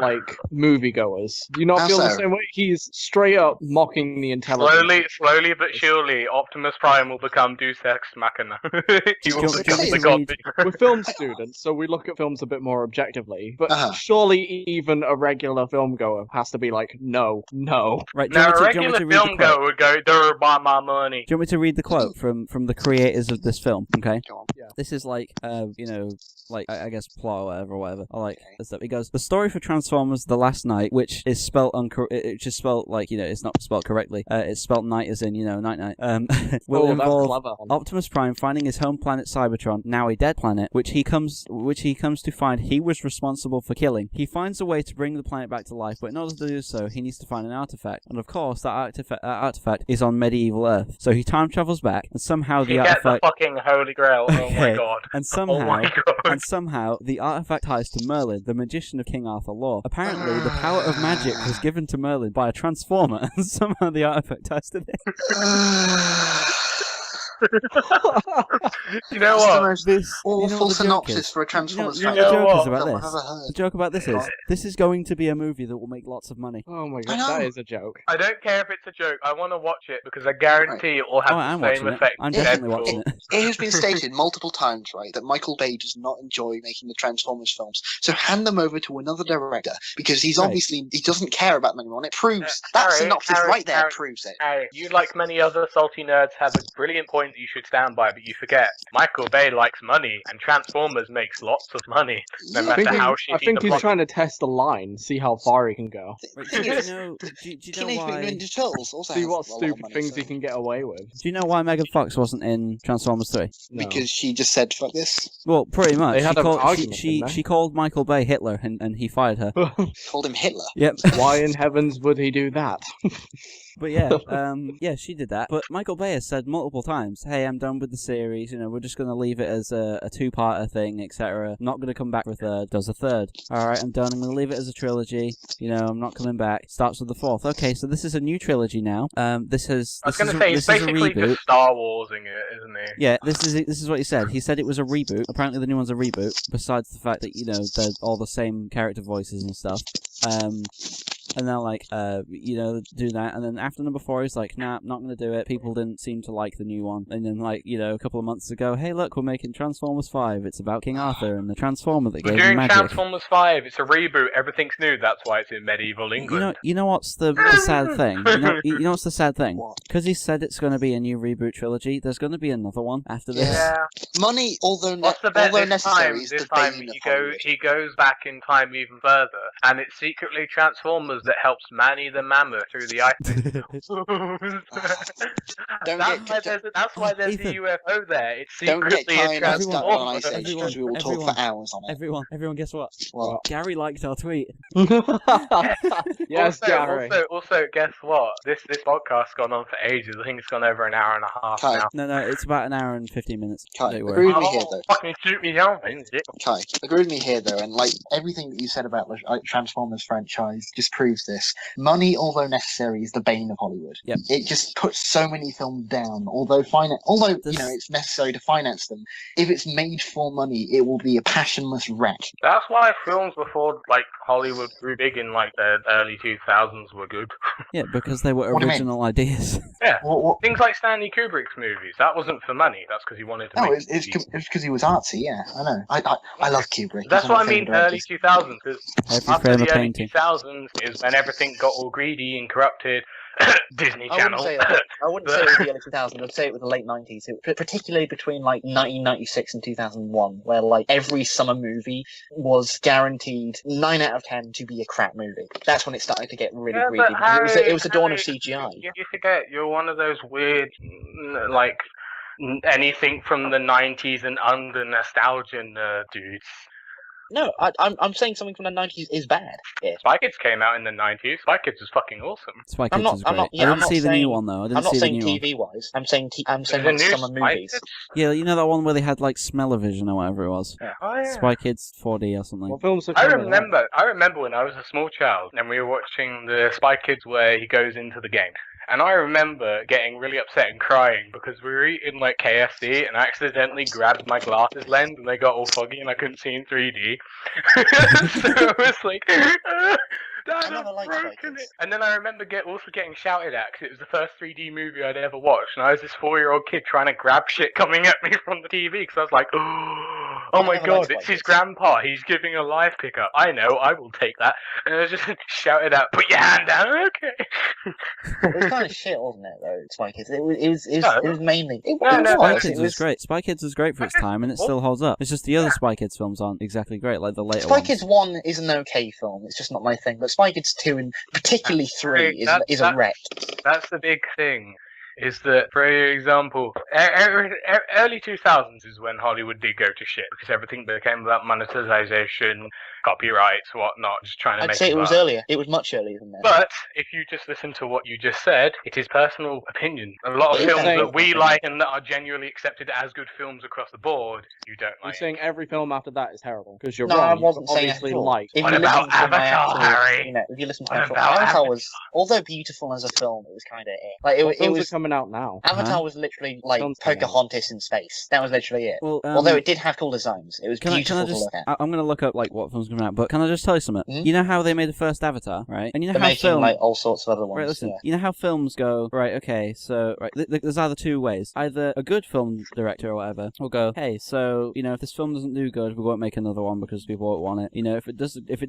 moviegoers. Do you not How feel the so? same way? He's straight up mocking the intelligence. Slowly but surely, Optimus Prime will become Deus Ex Machina. He will Do you become want me the to god. read- We're film students, so we look at films a bit more objectively. But Uh-huh. surely even a regular film goer has to be like, no. Right, do you Now, want a me to regular read the film quote? goer would go, "They're buy my money." Do you want me to read the quote from the creators of this film? Okay. Go on. This is like, I guess plot or whatever. I like this stuff. It goes, the story for Transformers: The Last Night, which is spelled it's just spelled it's not spelled correctly. It's spelled night as in night night. Will That's involve clever. Optimus Prime finding his home planet Cybertron, now a dead planet, which he comes to find he was responsible for killing. He finds a way to bring the planet back to life, but in order to do so, he needs to find an artifact, and of course, that artifact is on medieval Earth. So he time travels back, and somehow He the gets the artifact. fucking Holy Grail. Oh my Okay. god. And Oh my god. somehow, the artifact ties to Merlin, the magician of King Arthur lore. Apparently, the power of magic was given to Merlin by a transformer, and somehow the artifact ties to this. You know That's the what? most This awful the joke synopsis is? for a Transformers You know film what the know joke what? is about that I've this? ever heard. The joke about this is, this is going to be a movie that will make lots of money. Oh my I god, know. that is a joke. I don't care if it's a joke. I want to watch it because I guarantee it will have I'm the same watching it. effect. I'm as definitely Deadpool. watching it. It has been stated multiple times, right, that Michael Bay does not enjoy making the Transformers films. So hand them over to another director because he's Right. obviously he doesn't care about them anymore. And it proves Harry, that synopsis Harry, right there Harry. proves it. Hey, you, like many other salty nerds, have a brilliant point that you should stand by, but you forget Michael Bay likes money, and Transformers makes lots of money, no Yeah, matter but how I shitty think the he's plot. trying to test the line, see how far he can go. Right, Thing do you is, know Teenage why? Mutant Ninja Turtles also See has what a lot of stupid money, things so- he can get away with. Do you know why Megan Fox wasn't in Transformers 3? No. Because she just said fuck this, Well, pretty much. They had an argument, she didn't they? she called Michael Bay Hitler, and he fired her. called him Hitler. Yep. Why in heavens would he do that? But yeah, she did that. But Michael Bay has said multiple times, "Hey, I'm done with the series. We're just going to leave it as a two-parter thing, etc. Not going to come back for a third. Does a third. All right, I'm done. I'm going to leave it as a trilogy. I'm not coming back. Starts with the fourth. Okay, so this is a new trilogy now. This I was going to say, it's is a basically reboot. just Star Warsing it, isn't it? Yeah, this is what he said. He said it was a reboot. Apparently, the new one's a reboot. Besides the fact that they're all the same character voices and stuff. And they're like, do that. And then after number 4, he's like, nah, not going to do it. People didn't seem to like the new one. And then, a couple of months ago, hey, look, we're making Transformers 5. It's about King Arthur and the Transformer that We're gave him doing magic. Transformers 5. It's a reboot. Everything's new. That's why it's in medieval England. You know what's the sad thing? You know what's the sad thing? What? Because he said it's going to be a new reboot trilogy, there's going to be another one after this. Yeah. Money, although What's the bet although this necessary, time? is This the time bane of he goes back in time even further, and it's secretly Transformers that helps Manny the Mammoth through the ice. That's why there's Ethan. a UFO there. It's Don't get secretly a Kai and us stuck on Transformer. Ice Age because we will talk for hours on it. Everyone, guess what? What? Gary liked our tweet. Yes, Gary. Also, guess what? This podcast's gone on for ages. I think it's gone over an hour and a half Kai. now. No, it's about an hour and 15 minutes. Kai, Don't worry. agree with me here, Oh, though. fucking shoot me down, man. Kai, agree with me here, though, and everything that you said about the Transformers franchise just proves this. Money, although necessary, is the bane of Hollywood. Yep. It just puts so many films down. Although it's necessary to finance them, if it's made for money, it will be a passionless wreck. That's why films before Hollywood grew big in the early 2000s were good. Yeah, because they were What do you mean? original ideas. Yeah. What? Things like Stanley Kubrick's movies, that wasn't for money. That's because he wanted to No, make it's movies. because he was artsy. Yeah, I know. I love Kubrick. That's He's one what I of my mean, favourite early directors. 2000s, because Every after frame the of early painting. 2000s is when everything got all greedy and corrupted, Disney I Channel. wouldn't say that. I wouldn't say it was the early 2000s. I'd say it was the late 90s. Particularly between like 1996 and 2001, where like every summer movie was guaranteed 9 out of 10 to be a crap movie. That's when it started to get really greedy. It was the dawn of CGI. You forget you're one of those weird, like, anything from the 90s and under nostalgia nerd dudes. No, I'm saying something from the 90s is bad. Yeah. Spy Kids came out in the 90s. Spy Kids was fucking awesome. Spy Kids is great. I didn't see the new one though. I'm not saying TV-wise. I'm saying like summer movies. Yeah, you know that one where they had like smell-o-vision or whatever it was. Yeah. Oh, yeah. Spy Kids 4D or something. What films have I remember when I was a small child and we were watching the Spy Kids where he goes into the game. And I remember getting really upset and crying because we were eating like KFC and I accidentally grabbed my glasses lens and they got all foggy and I couldn't see in 3D. So I was like, Dad, I've broken it. And then I remember also getting shouted at because it was the first 3D movie I'd ever watched, and I was this 4-year-old kid trying to grab shit coming at me from the TV because I was like, oh my god, it's his grandpa. He's giving a live pickup. I know, I will take that. And I was just shouted at, put your hand down, okay. It was kind of shit, wasn't it? Though Spy Kids. It was mainly. Spy Kids was great. Spy Kids was great for its time, and it still holds up. It's just the other Spy Kids films aren't exactly great, like the later ones. Spy Kids 1 is an okay film. It's just not my thing. But Spy Kids 2 and particularly 3 is a wreck. That's the big thing. Is that, for example, early 2000s is when Hollywood did go to shit because everything became about monetization, copyrights, whatnot, just trying to make it. I'd say it was earlier. It was much earlier than that. But if you just listen to what you just said, it is personal opinion. A lot of films that we like and that are genuinely accepted as good films across the board, you don't like. You're saying every film after that is terrible because you're no, wrong. I wasn't saying obviously like. What about Avatar, Harry? You know, if you listen to Avatar was, although beautiful as a film, it was kind of like it was coming out now. Avatar was literally like Pocahontas in space. That was literally it. Well, although it did have cool designs, it was beautiful to look at. I'm going to look up like what films coming out, but can I just tell you something? Mm-hmm. You know how they made the first Avatar, right? And you know They're how making like all sorts of other ones. Right, listen. Yeah. You know how films go, right? Okay, so there's either two ways. Either a good film director or whatever will go, hey, so you know if this film doesn't do good, we won't make another one because people won't want it. You know, if it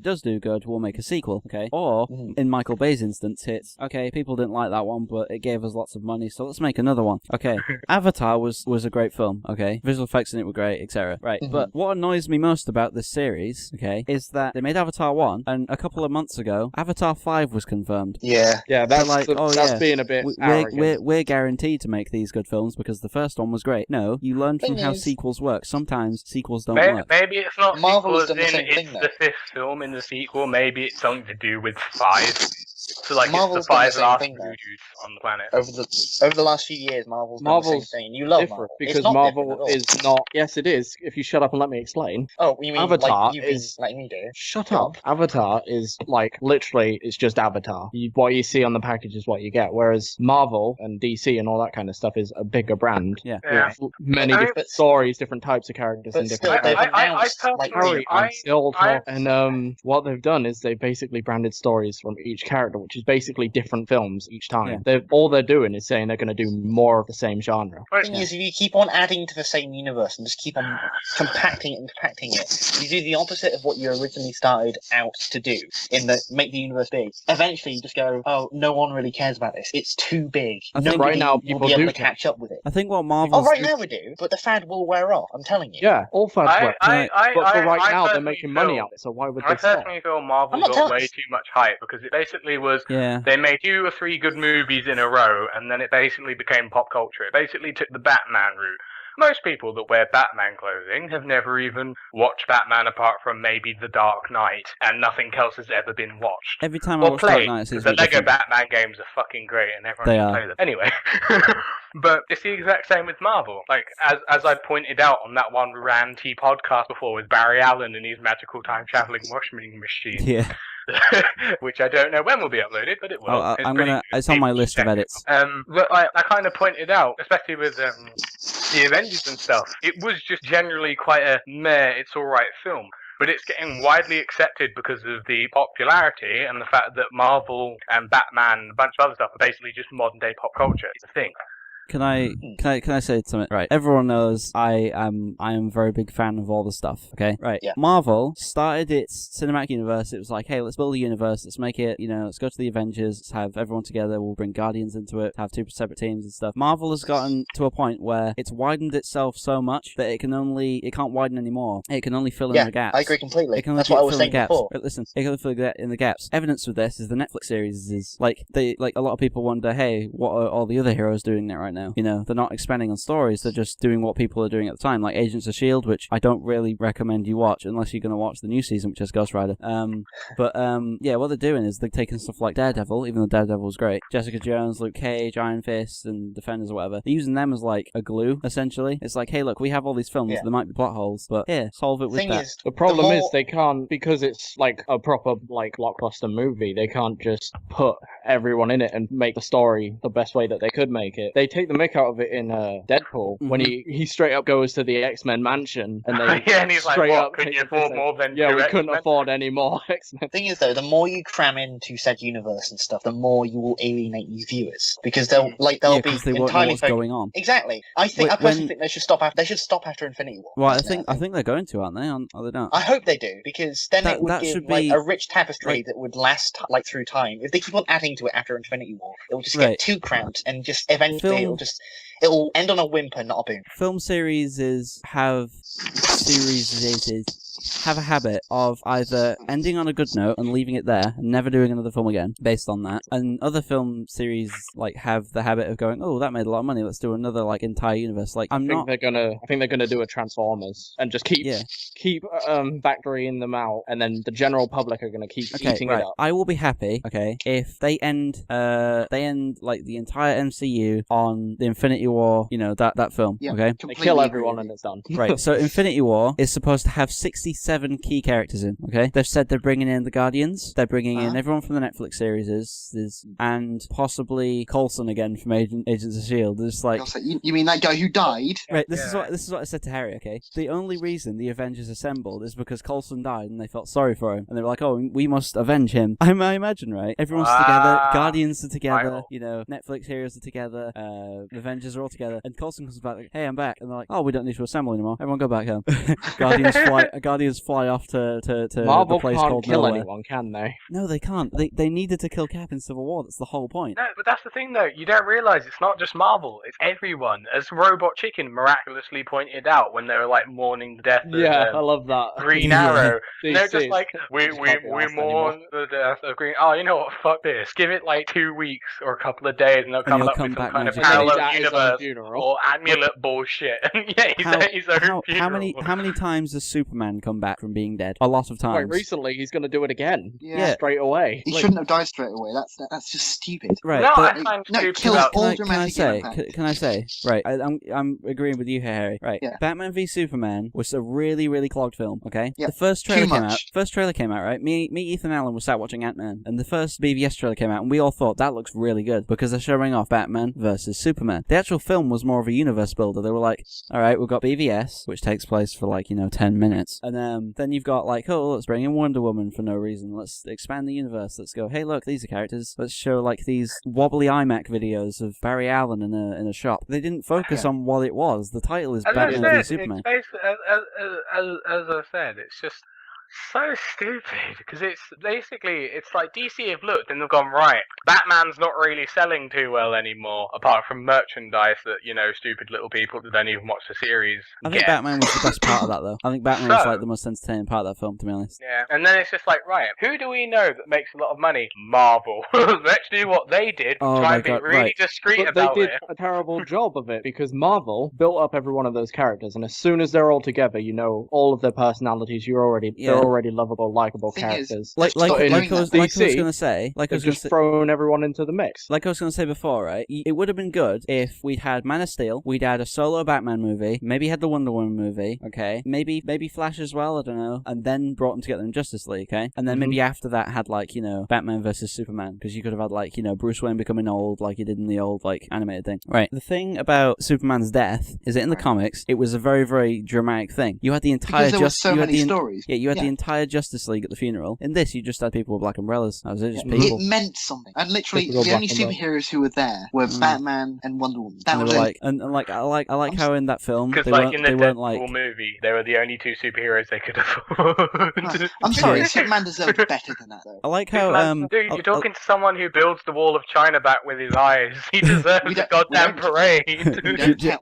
does do good, we'll make a sequel. Okay, or in Michael Bay's instance, it's okay. People didn't like that one, but it gave us lots of money, so let's make another one. Okay, Avatar was a great film. Okay, visual effects in it were great, etc. Right, but what annoys me most about this series, okay, is that they made Avatar 1, and a couple of months ago, Avatar 5 was confirmed. Yeah, that's like, that's being a bit arrogant. We're guaranteed to make these good films because the first one was great. No, you learn from how sequels work. Sometimes sequels don't work. Maybe it's not Marvel sequels it's the 5th film in the sequel. Maybe it's something to do with 5. So like Marvel's it's the 5 last thing, dudes on the planet. Over the last few years, Marvel's done the same thing. You love different Marvel because Marvel is not. Yes, it is. If you shut up and let me explain. Oh, you mean Avatar like is like me do? Shut up. Avatar is like literally it's just Avatar. What you see on the package is what you get. Whereas Marvel and DC and all that kind of stuff is a bigger brand. Yeah. With many different stories, different types of characters, and different. And what they've done is they basically branded stories from each character, which is basically different films each time. Yeah. All they're doing is saying they're going to do more of the same genre. The thing is, if you keep on adding to the same universe and just keep on compacting it, you do the opposite of what you originally started out to do, in that make the universe big. Eventually, you just go, oh, no one really cares about this. It's too big. I think right now will people be able do to catch up with it. I think what Marvel. Oh, right now we do, but the fad will wear off. I'm telling you. Yeah, all fads work. But for right now, they're personally making money out of it, so why would I they stop? personally feel Marvel got way too much hype because it basically was they made 2 or 3 good movies in a row and then it basically became pop culture. It basically took the Batman route. Most people that wear Batman clothing have never even watched Batman apart from maybe The Dark Knight, and nothing else has ever been watched. Every time I watch Dark Knight, it's the Lego Batman games are fucking great, and everyone should play them. Anyway, but it's the exact same with Marvel. Like as I pointed out on that one ranty podcast before with Barry Allen and his magical time traveling washing machine. Yeah. Which I don't know when will be uploaded, but it will. It's on my list of edits. But I kind of pointed out, especially with the Avengers and stuff, it was just generally quite a meh, it's alright film. But it's getting widely accepted because of the popularity and the fact that Marvel and Batman and a bunch of other stuff are basically just modern day pop culture. It's a thing. Can I say something? Right. Everyone knows I am a very big fan of all the stuff. Okay. Right. Yeah. Marvel started its cinematic universe. It was like, hey, let's build a universe. Let's make it. Let's go to the Avengers. Let's have everyone together. We'll bring Guardians into it. Have 2 separate teams and stuff. Marvel has gotten to a point where it's widened itself so much that it can't widen anymore. It can only fill in the gaps. I agree completely. It can only That's what I was fill saying in the gaps. before. But listen, it can only fill in the gaps. Evidence of this is the Netflix series. Is like a lot of people wonder, hey, what are all the other heroes doing there right now? They're not expanding on stories. They're just doing what people are doing at the time, like Agents of S.H.I.E.L.D., which I don't really recommend you watch unless you're going to watch the new season, which is Ghost Rider. What they're doing is they're taking stuff like Daredevil, even though Daredevil was great, Jessica Jones, Luke Cage, Iron Fist, and Defenders or whatever. They're using them as like a glue, essentially. It's like, hey, look, we have all these films. There might be plot holes, but here, solve it with that. The problem is they can't, because it's like a proper like blockbuster movie. They can't just put everyone in it and make the story the best way that they could make it. They take the mick out of it in Deadpool when he straight up goes to the X-Men mansion and they and he's like, what, couldn't you afford more than we X-Men? couldn't afford any more X-Men. Thing is, though, the more you cram into said universe and stuff, the more you will alienate your viewers because they'll be they won't know entirely what's going on. Exactly. I personally think they should stop after Infinity War. Well, I think they're going to, aren't they? Or they don't? I hope they do because then it would that give should like be a rich tapestry that would last like through time. If they keep on adding to it after Infinity War, it will just get too cramped and just eventually it'll end on a whimper, not a boom. Film series have a habit of either ending on a good note and leaving it there and never doing another film again based on that, and other film series like have the habit of going, oh, that made a lot of money, let's do another like entire universe. Like I think they're gonna do a Transformers and just keep factorying them out, and then the general public are gonna keep eating it up. I will be happy, if they end like the entire MCU on the Infinity War, that film. Yeah, okay, they kill everyone and it's done. Right. So Infinity War is supposed to have 67 key characters in. Okay, they've said they're bringing in the Guardians, they're bringing in everyone from the Netflix series, and possibly Coulson again from Agents of S.H.I.E.L.D. It's like, you mean that guy who died? Right. This is what I said to Harry. Okay, the only reason the Avengers assembled is because Coulson died and they felt sorry for him, and they were like, oh, we must avenge him. I imagine, right? Everyone's together, Guardians are together, Netflix heroes are together, Avengers are all together, and Coulson comes back like, hey, I'm back, and they're like, oh, we don't need to assemble anymore. Everyone go back home. Guardians fly off to Marvel the place can't called kill nowhere. anyone, can they? No, they can't. They needed to kill Cap in Civil War. That's the whole point. No, but that's the thing, though. You don't realise it's not just Marvel. It's everyone. As Robot Chicken miraculously pointed out when they were like mourning the death of I love that. Green Arrow. They're just like, we last mourn the death of Green. Oh, you know what? Fuck this. Give it like 2 weeks or a couple of days, and they'll come up with some kind of parallel universe or amulet bullshit. He's at his own funeral. How many times has Superman come back from being dead? A lot of times. Quite recently, he's going to do it again. Yeah. Straight away. He shouldn't have died straight away. That's just stupid. Right. No, but, I find no, stupid kills about all can I say? Right. I'm agreeing with you here, Harry. Right. Yeah. Batman v Superman was a really, really clogged film. Okay. Yeah. The first trailer came out. Right. Me, Ethan Allen was sat watching Ant-Man, and the first BVS trailer came out, and we all thought that looks really good because they're showing off Batman versus Superman. The actual film was more of a universe builder. They were like, all right, we've got BVS, which takes place for like 10 minutes, and then you've got like, oh, let's bring in Wonder Woman for no reason. Let's expand the universe. Let's go, hey, look, these are characters. Let's show like these wobbly iMac videos of Barry Allen in a shop. They didn't focus on what it was. The title is Batman v Superman. As I said, it's just so stupid because it's like DC have looked and they've gone, right, Batman's not really selling too well anymore apart from merchandise that stupid little people that don't even watch the series I think Batman was the best part of that, though. I think Batman was like the most entertaining part of that film, to be honest. Yeah, and then it's just like, right, who do we know that makes a lot of money? Marvel. Let's do what they did. Try and be really discreet about it. They did a terrible job of it because Marvel built up every one of those characters, and as soon as they're all together, all of their personalities. They're already lovable, likable characters. Like I was going to say, thrown everyone into the mix. Like I was going to say before, right? It would have been good if we'd had Man of Steel, we'd had a solo Batman movie, maybe had the Wonder Woman movie, okay? Maybe Flash as well, I don't know, and then brought them together in Justice League, okay? And then maybe after that had Batman versus Superman, because you could have had Bruce Wayne becoming old like he did in the old animated thing. Right. The thing about Superman's death is that in the comics, it was a very, very dramatic thing. You had the entire because there were so many stories. Yeah, you had the entire Justice League at the funeral. In this, you just had people with black umbrellas. That was it, just people. It meant something. And literally, Typical the only black umbrella. superheroes who were there were Batman and Wonder Woman. That And they was were it. like, I like how in that film Because they like weren't, in the they weren't Deadpool like. movie, they were the only two superheroes they could afford. I'm sorry, Yeah. Superman deserved better than that, though. I like how Dude, you're talking to someone who builds the wall of China back with his eyes. He deserves We a don't- goddamn we don't- parade.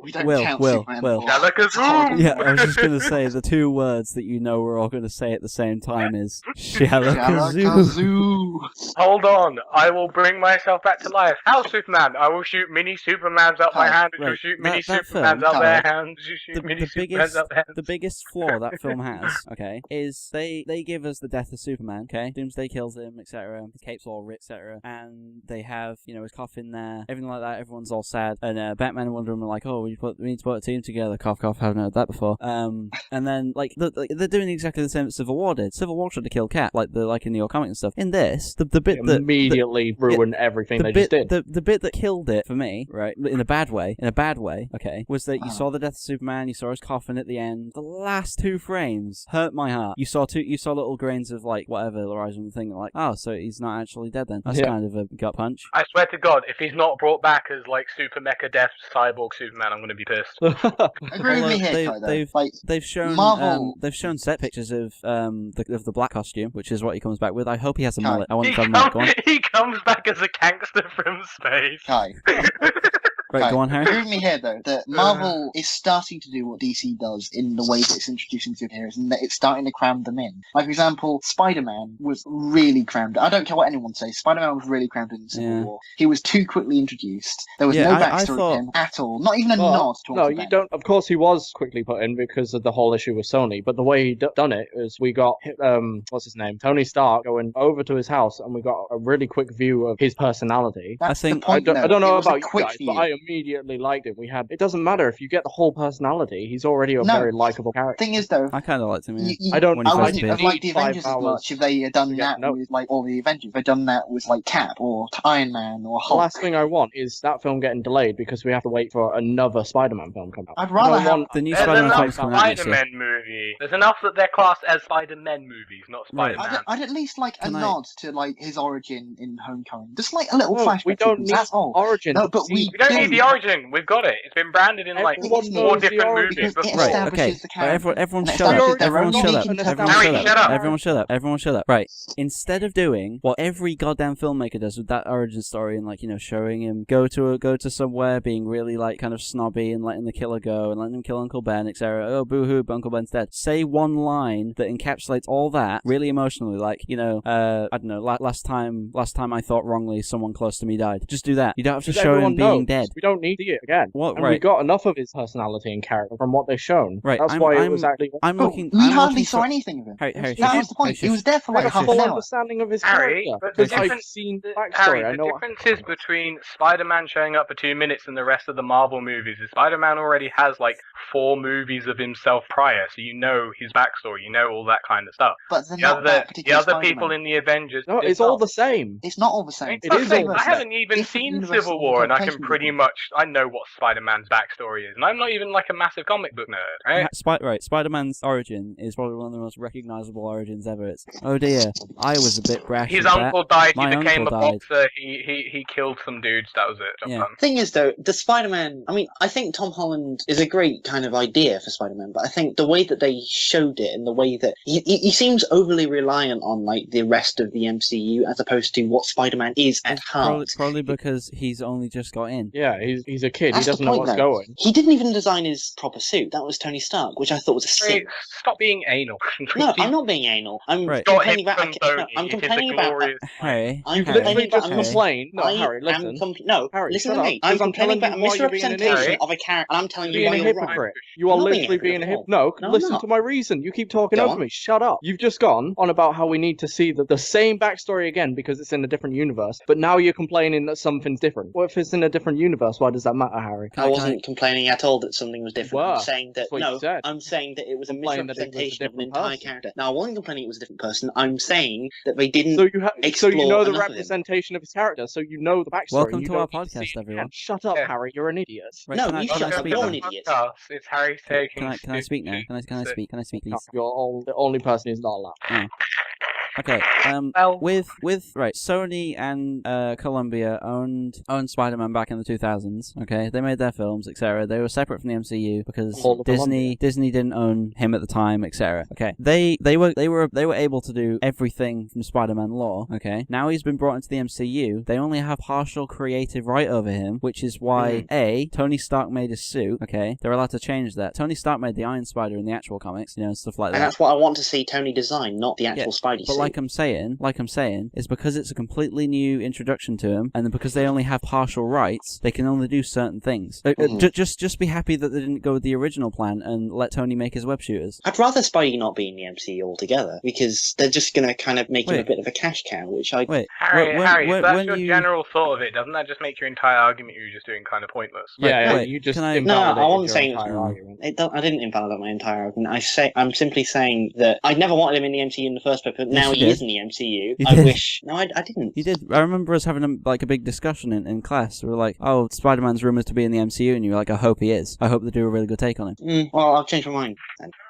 We don't Will, count Will, Superman. Will. for- Shalakazoo! Yeah, I was just gonna say the two words that you know we're all gonna say at the same time is Shalakazoo. Shalakazoo. Hold on, I will bring myself back to life. How Superman? I will shoot mini Supermans out my Right, hand, which will right. shoot That- mini that Supermans film, out their Tyler, hands, you shoot mini Supermans biggest, out their hands. the biggest flaw that film has, okay, is they give us the death of Superman, okay? Doomsday kills him, etc. The cape's all ripped, etc. And they have, his coffin there, everything like that. Everyone's all sad, and Batman and Wonder Woman are like, oh, we need to put a team together. Cough, cough. Haven't heard that before. And then like they're doing exactly the same that Civil War did. Civil War tried to kill Cap, like in the old comic and stuff. In this, the bit that Immediately ruined everything they just did. The bit that killed it for me, right, in a bad way, okay, was that you saw the death of Superman, you saw his coffin at the end. The last two frames hurt my heart. You saw little grains of like whatever the horizon thing, like, oh, so he's not actually dead then. That's kind of a gut punch. I swear to God, if he's not brought back as like Super Mecha Death Cyborg Superman, I'm going to be pissed. Agree with me here, Kai, though. They've shown Marvel- they've shown set pictures of the black costume, which is what he comes back with. I hope he has a Kai. mullet. I want to tell him that. Go on. He comes back as a gangster from space. Kai. Right, go on, Harry. Agree with me here, though, that Marvel is starting to do what DC does in the way that it's introducing superheroes, and that it's starting to cram them in. Like, for example, Spider-Man was really crammed. I don't care what anyone says. Spider-Man was really crammed in Civil War. He was too quickly introduced. There was no backstory to him at all. Not even a nod to No, you don't. Of course, he was quickly put in because of the whole issue with Sony. But the way he done it is we got what's his name, Tony Stark, going over to his house, and we got a really quick view of his personality. That's I think- the point, I don't though. know It was a about you quick guys, view. but I immediately liked him. It doesn't matter if you get the whole personality. He's already a No. very likable character. Thing is, though, I kind of liked him. Yeah. I don't. When he I first wouldn't appeared. have liked the Need 5 Avengers as hours much if they had done to get that to know with like all the Avengers. If they'd done that with like Cap or Iron Man or The Hulk. last thing I want is that film getting delayed because we have to wait for another Spider-Man film come out. I'd rather I don't have- want The new There's Spider-Man enough film's coming out next year. Spider-Man movie. There's enough that they're classed as Spider-Man movies, not Right. Spider-Man. I'd at least like a Can I- nod to like his origin in Homecoming. Just like a little No, flashback. we don't sequence, need that's all. origin. No, but See, we We don't need do. the origin. We've got it. It's been branded in like Everyone four knows the different origin. movies Because it before. Right, establishes okay. the character. Everyone And shut up. establishes their Everyone own shut up. unique Everyone Harry, shut shut up. up. Everyone shut up. Everyone shut up. Right. Instead of doing what every goddamn filmmaker does with that origin story and like, showing him go to somewhere, being really like kind of snobby and letting the killer go and letting him kill Uncle Ben, etc. Oh, boo-hoo, Uncle Ben's dead. Say one line that encapsulates all that really emotionally, like, I don't know, last time I thought wrongly someone close to me died. Just do that. You don't have to Because show him everyone being knows. dead. We don't need to see it again. What? And Right. we got enough of his personality and character from what they've shown. Right, That's I'm- why it I'm- was actually. I'm But looking. we I'm hardly looking saw for... anything of him. Harry, That was the point. He was there for I like got half a full an hour. understanding of his Harry, character but the because I've difference- seen the backstory. Harry, I the know. difference is between Spider-Man showing up for 2 minutes and the rest of the Marvel movies is Spider-Man already has like 4 movies of himself prior, so you know his backstory, you know all that kind of stuff. But they're The not that other, particular the other people Spider-Man. in the Avengers. No, it's all the same. It's not all the same. It's It not is saying- all I the same. haven't even Different seen universes Civil War, and I can interpretation pretty of it. much I know what Spider-Man's backstory is, and I'm not even like a massive comic book nerd, right? Right, Spider-Man's origin is probably one of the most recognizable origins ever. It's, oh dear, I was a bit brash. His with that. uncle died. My He became a uncle died. boxer. He killed some dudes. That was it. Job Yeah. done. Thing is, though, the Spider-Man. I mean, I think Tom Holland is a great kind of idea for Spider-Man, but I think the way that they showed it and the way that he seems overly reliant on like the rest of the MCU as opposed to what Spider-Man is at heart. Probably because he's only just got in. Yeah, he's a kid. That's He doesn't the know point, what's though. going. He didn't even design his proper suit. That was Tony Stark, which I thought was a Hey, sin. stop being anal. No, I'm not being anal. I'm Right. Got complaining him about. from No, Sony. I'm It is a complaining about. glorious. Harry, I'm You've Harry, literally complaining just about. Harry. complained. No, Harry, listen. No, Harry, listen shut to up, me. I'm because I'm complaining telling about you why you're being an misrepresentation idiot. of a character, and I'm telling you Being why a you're hypocrite. right. You are I'm not being a literally being a hypocrite hypocrite. at all. No, No, I'm listen not. to my reason. You keep talking Go over on. me. Shut up. You've just gone on about how we need to see the same backstory again because it's in a different universe, but now you're complaining that something's different. What if it's in a different universe? universe. Why does that matter, Harry? I wasn't complaining at all that something was different. I'm saying that I'm saying that it was a misrepresentation of an entire character. No, I wasn't complaining it was a different person. I'm saying that they didn't. So you know the representation of his character. So you know the backstory. Welcome to our podcast, everyone. Shut up, Harry. You're an idiot. Right, no, you shut up. You're an idiot. It's Harry taking. Can I speak now? Can I speak? Can I speak, please? You're the only person who's not allowed. Oh. Okay. Sony and Columbia owned Spider-Man back in the 2000s. Okay, they made their films, etc. They were separate from the MCU because Disney didn't own him at the time, etc. Okay, they were able to do everything from Spider-Man lore. Okay, now he's been brought into the MCU. They only have partial creative right over him, which is why Tony Stark made his suit. Okay, they're allowed to change that. Tony Stark made the Iron Spider in the actual comics, and stuff like that. And that's what I want to see Tony design, not the actual Spidey suit. Like I'm saying, is because it's a completely new introduction to him, and because they only have partial rights, they can only do certain things. Just be happy that they didn't go with the original plan and let Tony make his web shooters. I'd rather Spidey not be in the MCU altogether, because they're just going to kind of make him a bit of a cash cow, which I... Harry, if that's your general thought of it, doesn't that just make your entire argument you were just doing kind of pointless? You just invalidated I wasn't saying entire argument. I didn't invalidate my entire argument. I'm simply saying that I'd never wanted him in the MCU in the first place, but now he is in the MCU. I wish... No, I didn't. You did. I remember us having a big discussion in class. We were like, oh, Spider-Man's rumoured to be in the MCU, and you were like, I hope he is. I hope they do a really good take on him. Well, I've changed my mind.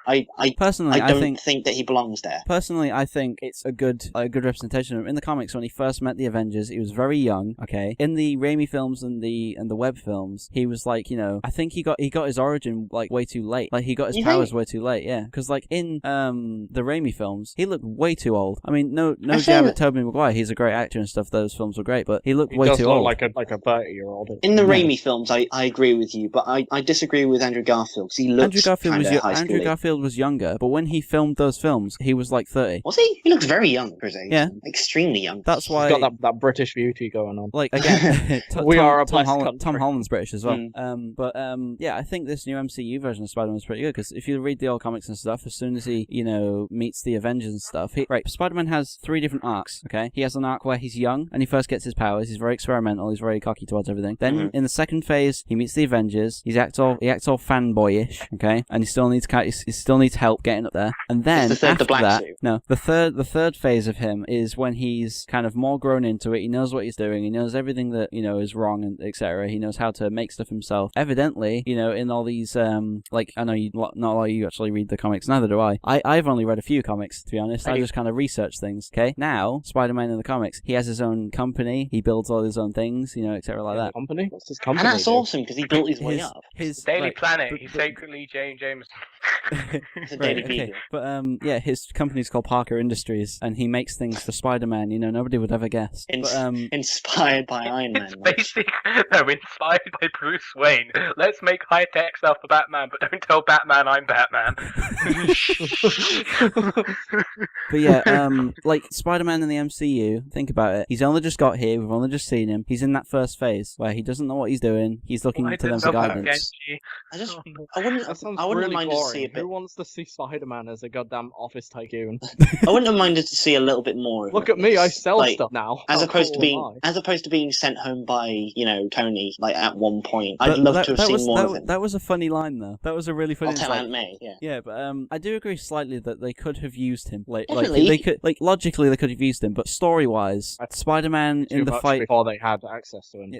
I don't think that he belongs there. Personally, I think it's a good representation of him. In the comics, when he first met the Avengers, he was very young. Okay, in the Raimi films and the web films, he was like, I think he got his origin like way too late. Like he got his powers way too late. Yeah, because like in the Raimi films, he looked way too old. I mean, no jab at Tobey Maguire. He's a great actor and stuff. Those films were great, but he looked way too old. Like a 30-year-old. In the Raimi films, I agree with you, but I disagree with Andrew Garfield because he looks Andrew Garfield was younger, but when he filmed those films, he was like 30. Was he? He looks very young for his age. Yeah, extremely young. That's why he's got that British beauty going on. Like again, Tom Holland's British as well. Yeah, I think this new MCU version of Spider-Man is pretty good because if you read the old comics and stuff, as soon as he meets the Avengers and stuff, Spider-Man has 3 different arcs. Okay, he has an arc where he's young and he first gets his powers. He's very experimental. He's very cocky towards everything. Then in the second phase, he meets the Avengers. He acts all fanboyish. Okay, and he still needs help getting up there. And then after that, the third phase of him is when he's kind of more grown into it. He knows what he's doing. He knows everything that is wrong and etc. He knows how to make stuff himself. Evidently, in all these I know not a lot of you actually read the comics. Neither do I. I've only read a few comics, to be honest. I just kind of research things. Okay, now Spider-Man in the comics, he has his own company. He builds all his own things, etc. like that. Company? What's his company? And that's awesome because he built his way up. His Daily Planet. He's secretly James. Okay. But his company's called Parker Industries, and he makes things for Spider-Man. Nobody would ever guess. Inspired by Iron Man. Basically, inspired by Bruce Wayne. Let's make high-tech stuff for Batman, but don't tell Batman I'm Batman. But yeah, like Spider-Man in the MCU, think about it. He's only just got here. We've only just seen him. He's in that first phase where he doesn't know what he's doing. He's looking to them for guidance. I wouldn't mind to see a bit. Who wants to see Spider-Man as a goddamn office tycoon? I wouldn't have minded to see a little bit more of Look at me, I sell stuff now. As opposed to being sent home by, Tony, like at one point. I'd love to have seen more of him. That was a funny line though. That was a really funny line. I'll tell Aunt May, yeah. Yeah, but I do agree slightly that they could have used him. Definitely. They could logically they could have used him, but story-wise, Spider-Man in the fight before they had access to him.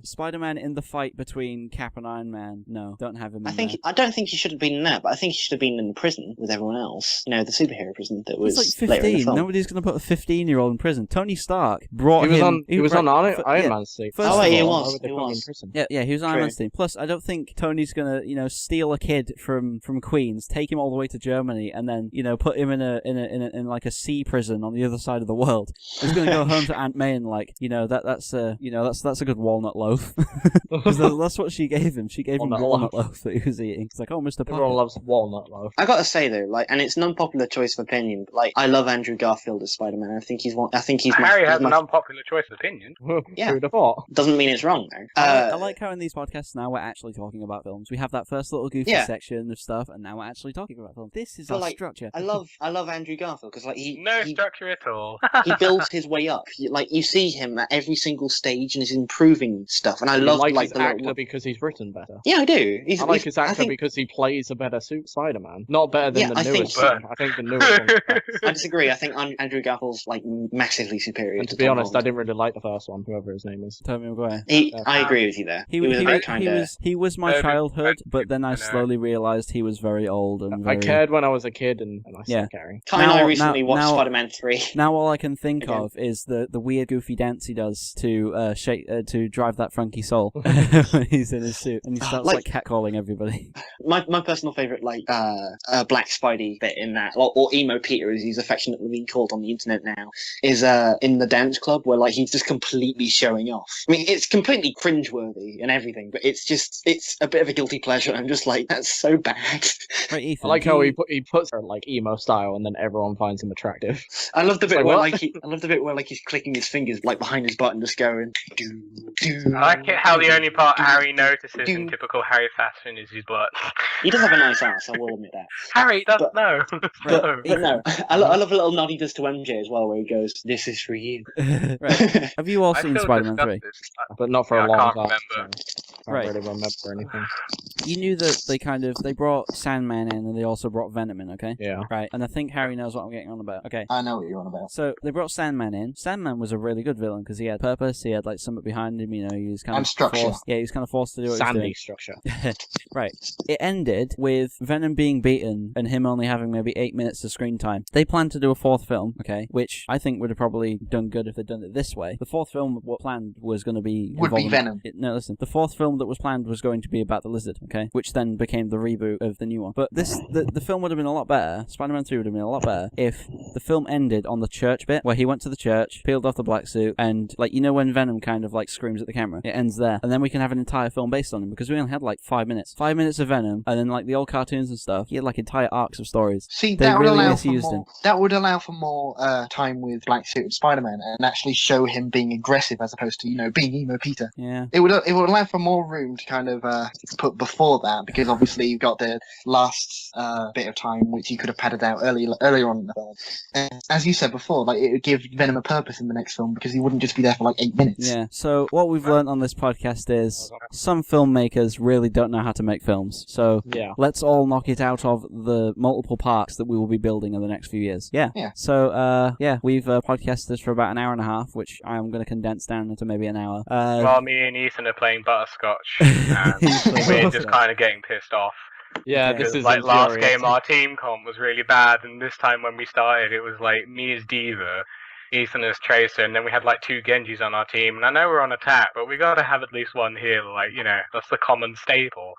Spider-Man in the fight between Cap and Iron Man. No, don't have him. I don't think he should have been in that, but I think he should have been in prison with everyone else. The superhero prison that was. He's like 15. Nobody's going to put a 15-year-old in prison. Tony Stark brought him. He was on Iron Man's team. He was. Yeah, he was on Iron Man's team. Plus, I don't think Tony's going to steal a kid from Queens, take him all the way to Germany, and then put him in like a sea prison on the other side of the world. He's going to go home to Aunt May and that's a good walnut loaf. Because that's what she gave him. She gave him walnut loaf that he was eating. It's like, oh, Mr. Parker. Everyone loves walnut. not love. I gotta say though, like, and it's an unpopular choice of opinion, but like, I love Andrew Garfield as Spider-Man. I think he's one. I think he's Harry has an unpopular choice of opinion. Yeah. Who'd have thought? Doesn't mean it's wrong though. I like how in these podcasts now we're actually talking about films. We have that first little goofy section of stuff, and now we're actually talking about films. This is our structure. I love Andrew Garfield because like he structure at all. He builds his way up. Like you see him at every single stage, and he's improving stuff. And I love like his the actor because he's written better. Yeah, I do. I like his actor because he plays a better Spider-Man. Not better than the newest one. I think the newest one. I disagree. I think Andrew Garfield's like massively superior. And to be honest, I didn't really like the first one, whoever his name is. Tobey Maguire. I agree with you there. He was my childhood, but then I slowly realised he was very old and I cared when I was a kid, and I stopped caring. Kai and I recently watched Spider-Man 3. Now all I can think of is the weird goofy dance he does to to drive that funky soul when he's in his suit, and he starts like catcalling everybody. My personal favourite Black Spidey bit in that, or Emo Peter as he's affectionately being called on the internet now, is in the dance club where like he's just completely showing off. I mean, it's completely cringeworthy and everything, but it's a bit of a guilty pleasure. I'm just like, that's so bad. Right, Ethan, I like how he puts her like emo style, and then everyone finds him attractive. I love the bit where he's clicking his fingers like behind his butt and just going. I like it how the only part Harry notices in typical Harry fashion is his butt. He does have a nice ass, I will admit that. Harry doesn't know. But no, I love a little nod he does to MJ as well, where he goes, "This is for you." Right. Have you all seen Spider-Man 3? But not for a long time. I can't remember. I don't really remember anything. You knew that they brought Sandman in, and they also brought Venom in, okay? Yeah. Right, and I think Harry knows what I'm getting on about. Okay. I know what you're on about. So they brought Sandman in. Sandman was a really good villain because he had purpose. He had like something behind him. You know, he was kind of structure. Forced, he was kind of forced to do what Sandy he was structure. doing. Right. It ended with Venom being beaten and him only having maybe 8 minutes of screen time. They planned to do a fourth film, okay, which I think would have probably done good if they'd done it this way. The fourth film planned was going to be Venom. No, listen. The fourth film that was planned was going to be about the lizard, okay, which then became the reboot of the new one. But the film would have been a lot better. Spider-Man 3 would have been a lot better if the film ended on the church bit where he went to the church, peeled off the black suit, and like you know when Venom kind of like screams at the camera, it ends there, and then we can have an entire film based on him because we only had like 5 minutes. 5 minutes of Venom, and then like the old cartoons and stuff. He had like entire arcs of stories. See, they that would really allow misused for more. him. That would allow for more time with Black Suit Spider-Man and actually show him being aggressive as opposed to being emo Peter. Yeah. It would allow for more room to kind of put before that because obviously you've got the last bit of time which you could have padded out earlier on in the film. And as you said before, like it would give Venom a purpose in the next film because he wouldn't just be there for like 8 minutes. Yeah. So what we've learned on this podcast is some filmmakers really don't know how to make films. So let's all knock it out of the multiple parts that we will be building in the next few years. Yeah. So we've podcasted this for about an hour and a half, which I'm going to condense down into maybe an hour. While me and Ethan are playing butterscotch, and we're just kind of getting pissed off. Yeah, this is like last game. Our team comp was really bad, and this time when we started, it was like me as Diva, Ethan as Tracer, and then we had like 2 Genjis on our team. And I know we're on attack, but we got to have at least one healer. Like that's the common staple.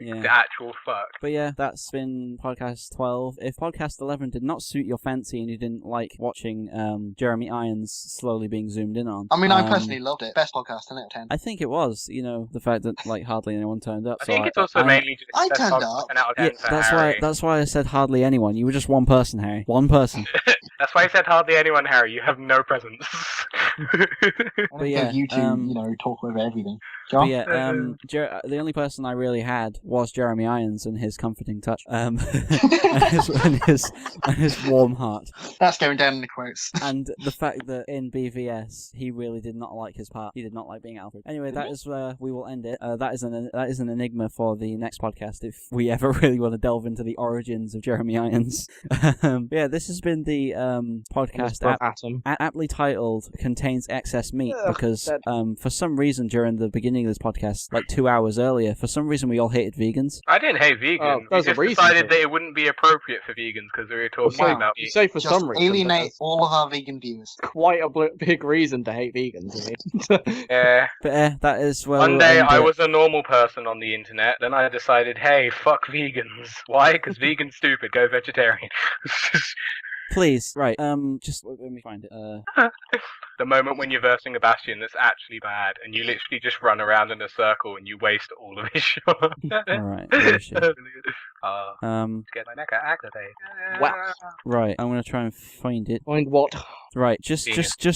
Yeah. The actual fuck. But yeah, that's been podcast 12. If podcast 11 did not suit your fancy and you didn't like watching Jeremy Irons slowly being zoomed in on, I mean, I personally loved it. Best podcast 10 out of 10. I think it was. The fact that like hardly anyone turned up. I think it's also mainly just I turned up. 10 out of 10 for Harry. That's why I said hardly anyone. You were just one person, Harry. One person. That's why I said hardly anyone, Harry. You have no presence. But yeah, you two, talk over everything. But yeah, the only person I really had was Jeremy Irons and his comforting touch, and his warm heart. That's going down in the quotes. And the fact that in BVS he really did not like his part. He did not like being Alfred. Anyway, that is where we will end it. That is an enigma for the next podcast if we ever really want to delve into the origins of Jeremy Irons. Yeah, this has been the podcast aptly titled "Contains Excess Meat" because for some reason during the beginning of this podcast, like 2 hours earlier, for some reason we all hated vegans. I didn't hate vegans. We just decided that it wouldn't be appropriate for vegans because we were talking about. You say for just some reason. Alienate all of our vegan viewers. Quite a big reason to hate vegans. Yeah. But that is where one day I was a normal person on the internet. Then I decided, hey, fuck vegans. Why? Because vegan's stupid. Go vegetarian. Please, right, just let me find it. The moment when you're versing a Bastion that's actually bad, and you literally just run around in a circle and you waste all of his shot. Alright, To get my neck activated. Wow. Right, I'm gonna try and find it. Find what? Right, just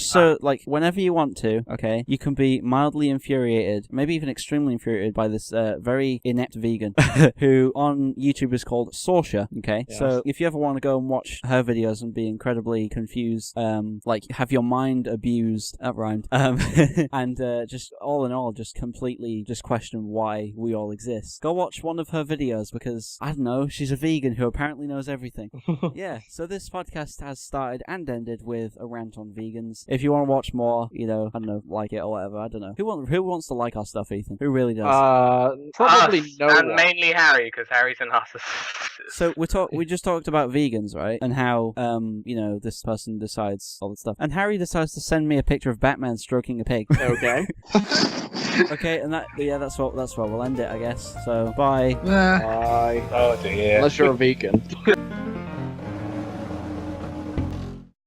so, like, whenever you want to, okay, you can be mildly infuriated, maybe even extremely infuriated by this very inept vegan who on YouTube is called Sorsha, okay? Yes. So if you ever want to go and watch her videos and be incredibly confused, like, have your mind abused, that rhymed, and just all in all, just completely just question why we all exist, go watch one of her videos because, I don't know, she's a vegan who apparently knows everything. Yeah, so this podcast has started and ended with a rant on vegans. If you want to watch more, you know, I don't know, like it or whatever, I don't know. Who wants to like our stuff, Ethan? Who really does? Probably no and one. mainly Harry, because Harry's a narcissist. So we just talked about vegans, right? And how you know, this person decides all that stuff. And Harry decides to send me a picture of Batman stroking a pig. Okay. Okay, and that's what we'll end it, I guess. So bye. Bye. Oh dear. Unless you're a vegan.